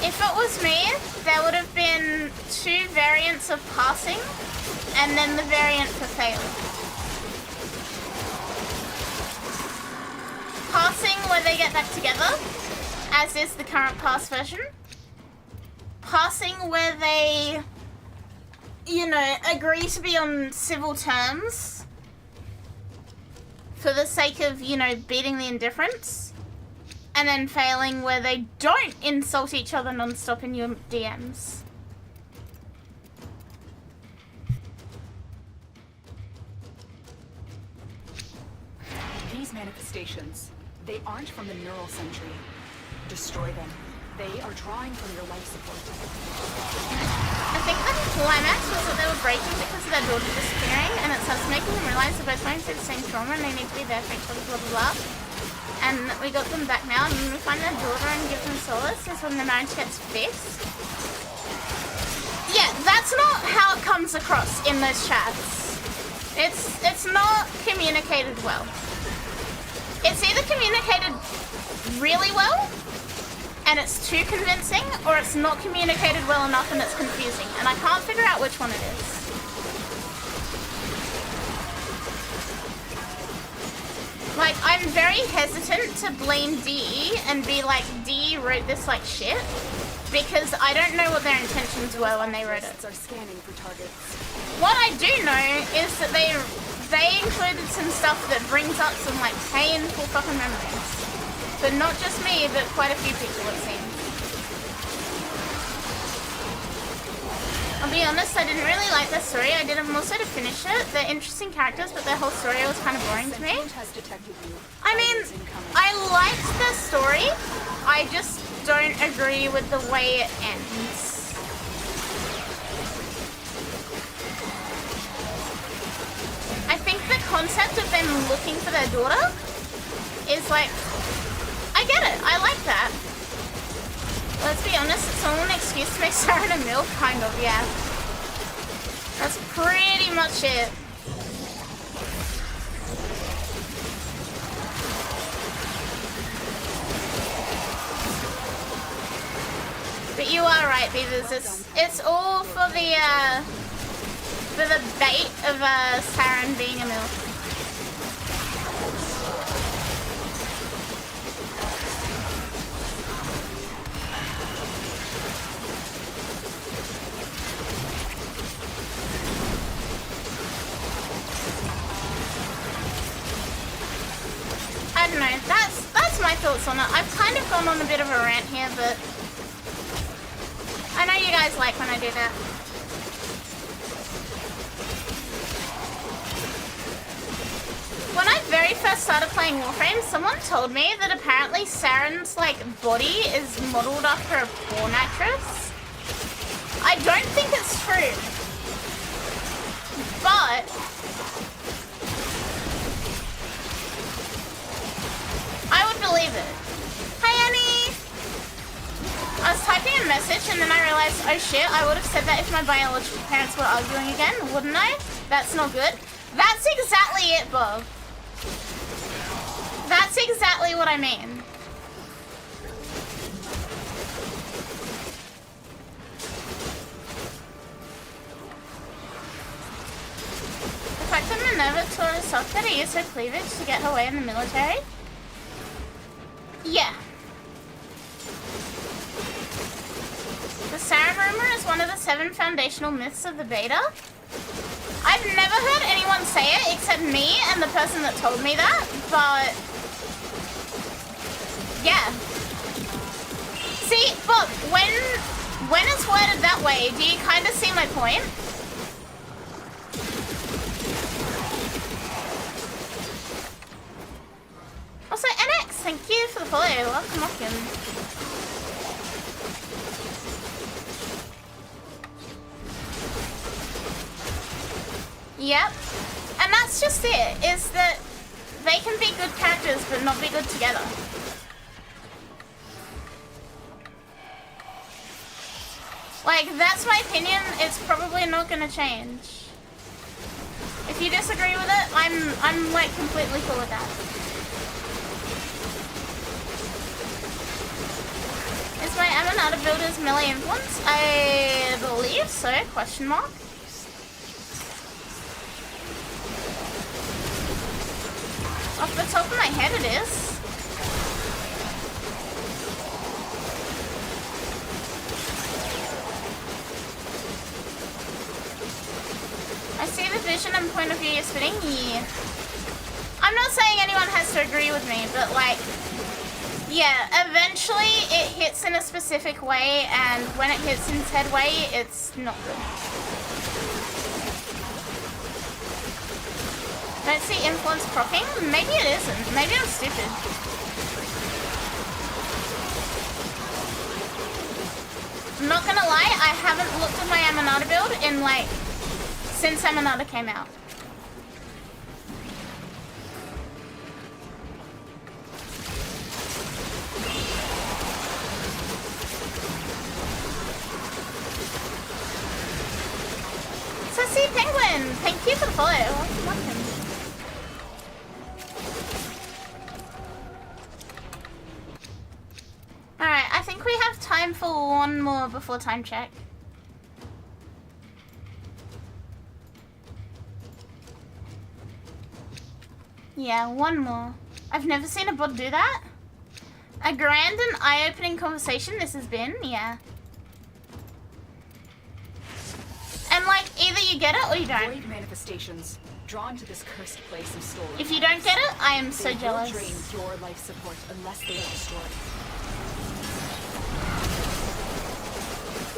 Speaker 1: If it was me, there would have been 2 variants of passing, and then the variant for fail. Passing where they get back together, as is the current pass version. Passing where they, you know, agree to be on civil terms for the sake of, you know, beating the indifference. And then failing where they don't insult each other non-stop in your DMs.
Speaker 4: These manifestations, they aren't from the neural century. Destroy them. They are drawing from your life support.
Speaker 1: I think the climax was that they were breaking because of their daughter disappearing, and it starts making them realize they're both going through the same trauma and they need to be there for each other, blah blah blah. And we got them back now, and when we find their daughter and give them solace is when the marriage gets fixed. Yeah, that's not how it comes across in those chats. It's not communicated well. It's either communicated really well, and it's too convincing, or it's not communicated well enough and it's confusing. And I can't figure out which one it is. Like, I'm very hesitant to blame DE and be like, DE wrote this like shit, because I don't know what their intentions were when they wrote it.
Speaker 4: Are scanning for targets.
Speaker 1: What I do know is that they included some stuff that brings up some like painful fucking memories. But not just me, but quite a few people it seems. I'll be honest, I didn't really like their story. I did also to finish it. They're interesting characters, but their whole story was kind of boring to me. I mean, I liked the story. I just don't agree with the way it ends. I think the concept of them looking for their daughter is like, I get it. I like that. Let's be honest, it's all an excuse to make Sarah a MILF, kind of, yeah. That's pretty much it. But you are right, Beavers. It's all for the bait of Saren being a MILF. I don't know, that's my thoughts on it. I've kind of gone on a bit of a rant here, but I know you guys like when I do that. When I very first started playing Warframe, someone told me that apparently Saren's like body is modeled after a porn actress. I don't think it's true, but I would believe it. Hi, Annie! I was typing a message and then I realized, oh shit, I would have said that if my biological parents were arguing again, wouldn't I? That's not good. That's exactly it, Bob. That's exactly what I mean. The fact that Minerva taught herself how to use her cleavage to get her way in the military? Yeah. The Sarum rumor is one of the 7 foundational myths of the beta. I've never heard anyone say it except me and the person that told me that, but yeah. See, but when it's worded that way, do you kind of see my point? Also, NX, thank you for the follow. Welcome. Yep. And that's just it, is that they can be good characters but not be good together. Like, that's my opinion, it's probably not gonna change. If you disagree with it, I'm like completely cool with that. Is my Amanata builder's melee influence? I believe so, question mark. Off the top of my head it is. I see the vision and point of view you're spitting. Yeah. I'm not saying anyone has to agree with me, but like, yeah, eventually it hits in a specific way, and when it hits in said way, it's not good. Don't see influence proccing? Maybe it isn't. Maybe I'm stupid. I'm not gonna lie, I haven't looked at my Amanata build in like, since Amanata came out. So see Penguin, thank you for the follow. Welcome. Alright, I think we have time for one more before time check. Yeah, one more. I've never seen a bot do that. A grand and eye-opening conversation this has been, yeah. And like, either you get it or you don't.
Speaker 4: Void manifestations drawn to this cursed place and stolen.
Speaker 1: If you don't get it, I am so jealous.
Speaker 4: They will drain your life support unless they are destroyed.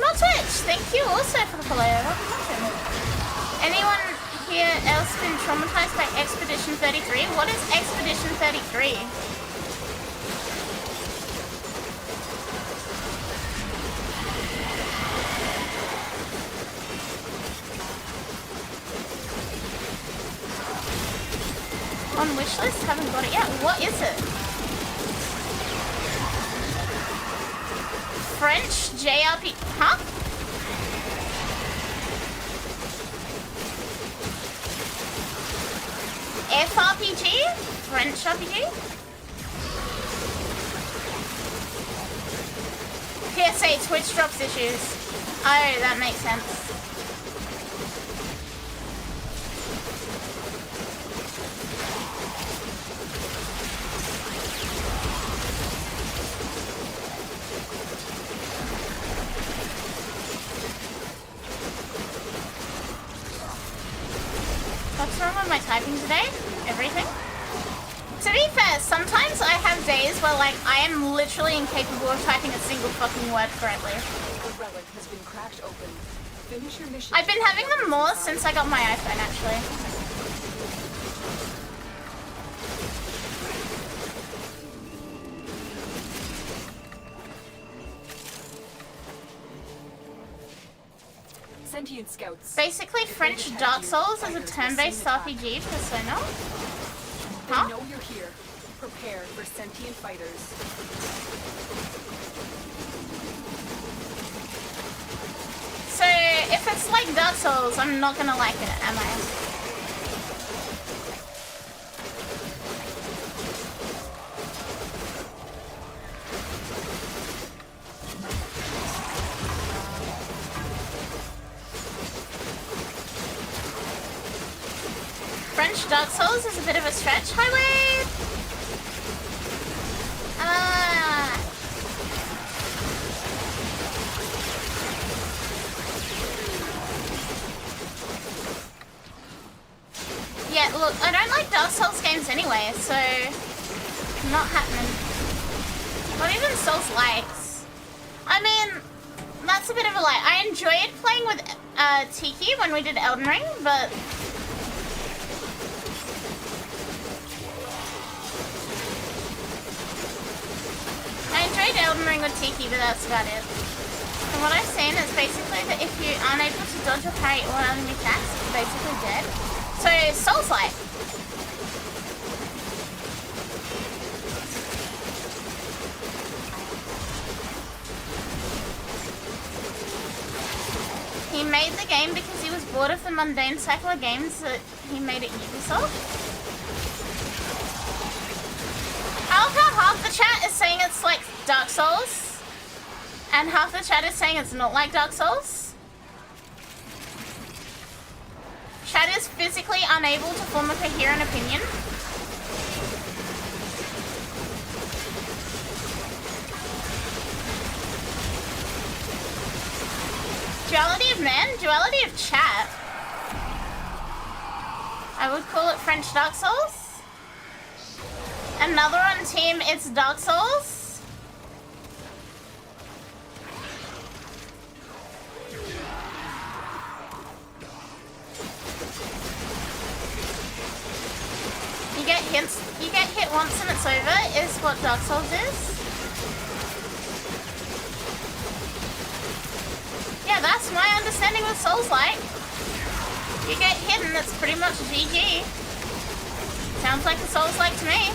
Speaker 1: Not Twitch, thank you also for the follow. Welcome. Anyone here else been traumatized by Expedition 33? What is Expedition 33? On wishlist, haven't got it yet. What is it? French JRP, huh? FRPG? French RPG? PSA Twitch drops issues. Oh, that makes sense. What's wrong with my typing today? Everything? To be fair, sometimes I have days where like I am literally incapable of typing a single fucking word correctly.
Speaker 4: The relic has been cracked open. Finish your mission.
Speaker 1: I've been having them more since I got my iPhone actually.
Speaker 4: Sentient scouts.
Speaker 1: Basically, French Dark Souls is a turn-based RPG persona. Huh?
Speaker 4: They know you're here. Prepare for sentient fighters.
Speaker 1: So, if it's like Dark Souls, I'm not gonna like it, am I? French Dark Souls is a bit of a stretch. Highway! Yeah, look, I don't like Dark Souls games anyway, so not happening. Not even Souls likes. I mean, that's a bit of a lie. I enjoyed playing with Tiki when we did Elden Ring, but I enjoyed Elden Ring with Tiki, but that's about it. And what I've seen is basically that if you aren't able to dodge or parry all enemy attacks, you're basically dead. So, Souls-like. He made the game because he was bored of the mundane cycle of games that he made at Ubisoft. I love how half the chat is saying it's like Dark Souls, and half the chat is saying it's not like Dark Souls. Chat is physically unable to form a coherent opinion. Duality of man, duality of chat. I would call it French Dark Souls. Another on team, it's Dark Souls. You get hit once and it's over, is what Dark Souls is. Yeah, that's my understanding of Souls like. You get hit and it's pretty much GG. Sounds like a Souls like to me.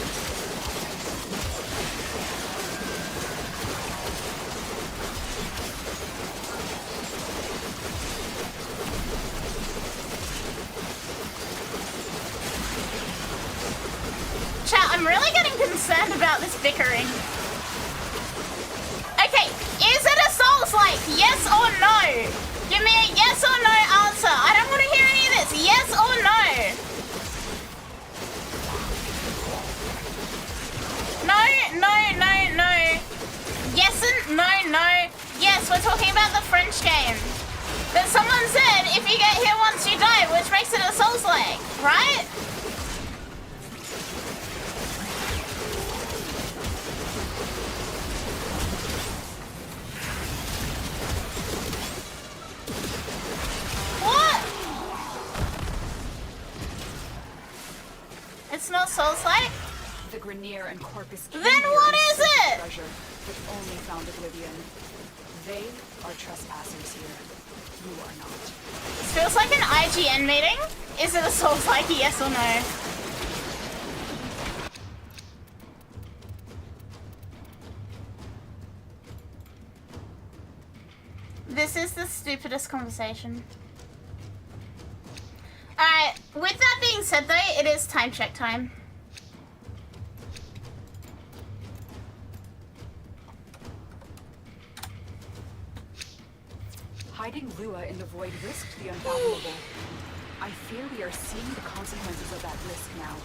Speaker 1: Chat, I'm really getting concerned about this bickering. Okay, is it a Souls-like? Yes or no? Give me a yes or no answer. I don't want to hear any of this. Yes or no? No, no, no, no. Yes and no, no. Yes, we're talking about the French game. But someone said if you get hit once you die, which makes it a Souls-like, right? It's not Souls-like?
Speaker 4: The Grenier and Corpus
Speaker 1: Then what is it?
Speaker 4: Treasure, but only found Oblivion. They are trespassers here. You are not.
Speaker 1: This feels like an IGN meeting. Is it a Souls-like, yes or no? This is the stupidest conversation. Alright, with that being said though, it is time check time.
Speaker 4: Hiding Lua in the void risked the unfathomable. I fear we are seeing the consequences of that risk now.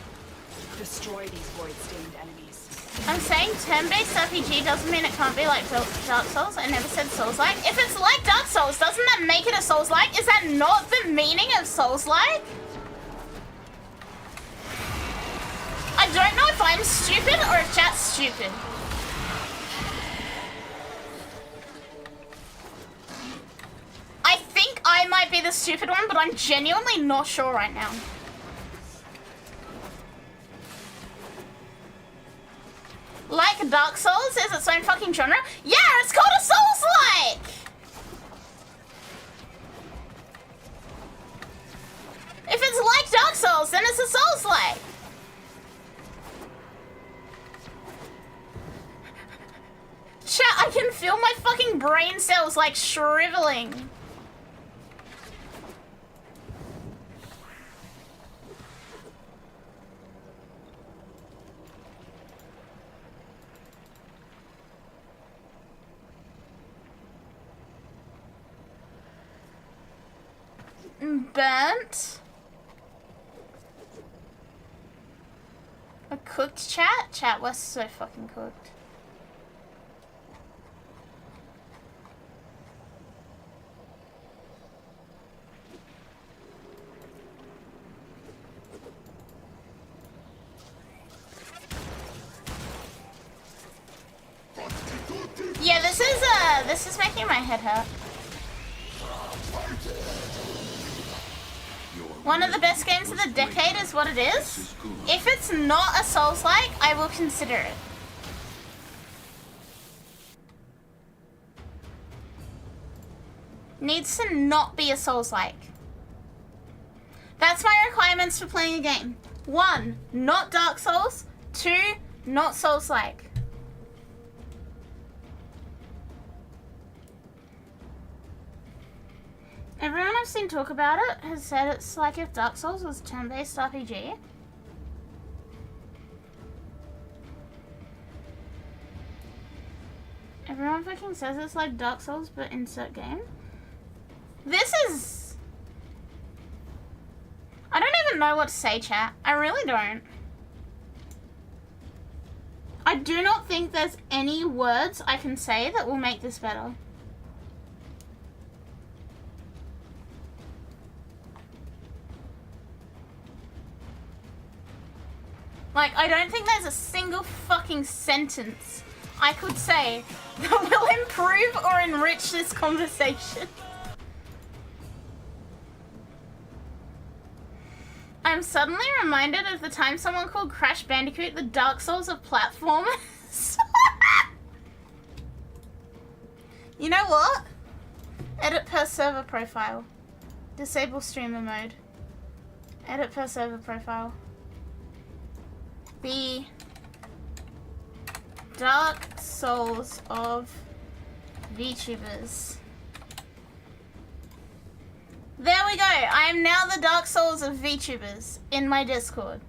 Speaker 4: Destroy these void-stained enemies.
Speaker 1: I'm saying turn-based RPG doesn't mean it can't be like Dark Souls. I never said Souls-like. If it's like Dark Souls, doesn't that make it a Souls-like? Is that not the meaning of Souls-like? I don't know if I'm stupid or if chat's stupid. I think I might be the stupid one, but I'm genuinely not sure right now. Like Dark Souls is its own fucking genre? Yeah, it's called a Souls-like! If it's like Dark Souls, then it's a Souls-like. Chat, I can feel my fucking brain cells like shriveling. Burnt. We're cooked, chat? Chat, we're so fucking cooked. Yeah, this is making my head hurt. One of the best games of the decade is what it is. If it's not a Souls-like, I will consider it. Needs to not be a Souls-like. That's my requirements for playing a game. 1, not Dark Souls. 2, not Souls-like. Everyone I've seen talk about it has said it's like if Dark Souls was turn-based RPG. Everyone fucking says it's like Dark Souls, but insert game. This is... I don't even know what to say, chat. I really don't. I do not think there's any words I can say that will make this better. Like, I don't think there's a single fucking sentence I could say that will improve or enrich this conversation. I'm suddenly reminded of the time someone called Crash Bandicoot the Dark Souls of platformers. You know what? Edit per server profile. Disable streamer mode. Edit per server profile. The Dark Souls of VTubers. There we go. I am now the Dark Souls of VTubers in my Discord.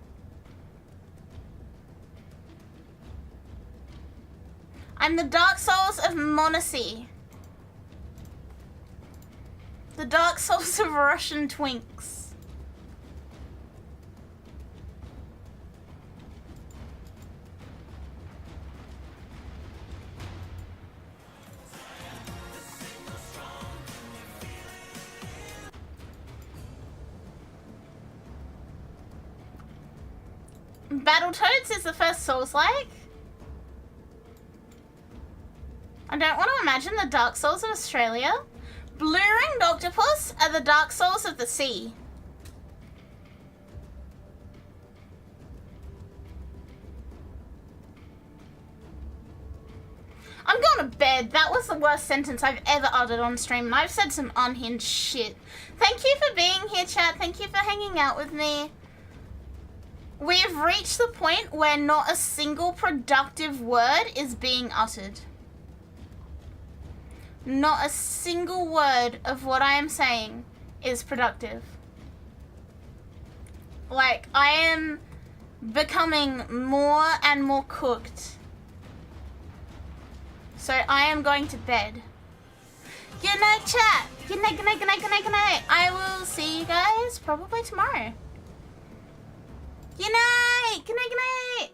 Speaker 1: I'm the Dark Souls of Monacy. The Dark Souls of Russian twinks. Battletoads is the first Souls-like. I don't want to imagine the Dark Souls of Australia. Blue-ringed octopus are the Dark Souls of the sea. I'm going to bed. That was the worst sentence I've ever uttered on stream, and I've said some unhinged shit. Thank you for being here, chat. Thank you for hanging out with me. We have reached the point where not a single productive word is being uttered. Not a single word of what I am saying is productive. Like, I am becoming more and more cooked. So I am going to bed. Good night, chat. Good night, good night, good night, good night, good night. I will see you guys probably tomorrow. Good night! Good night, good night!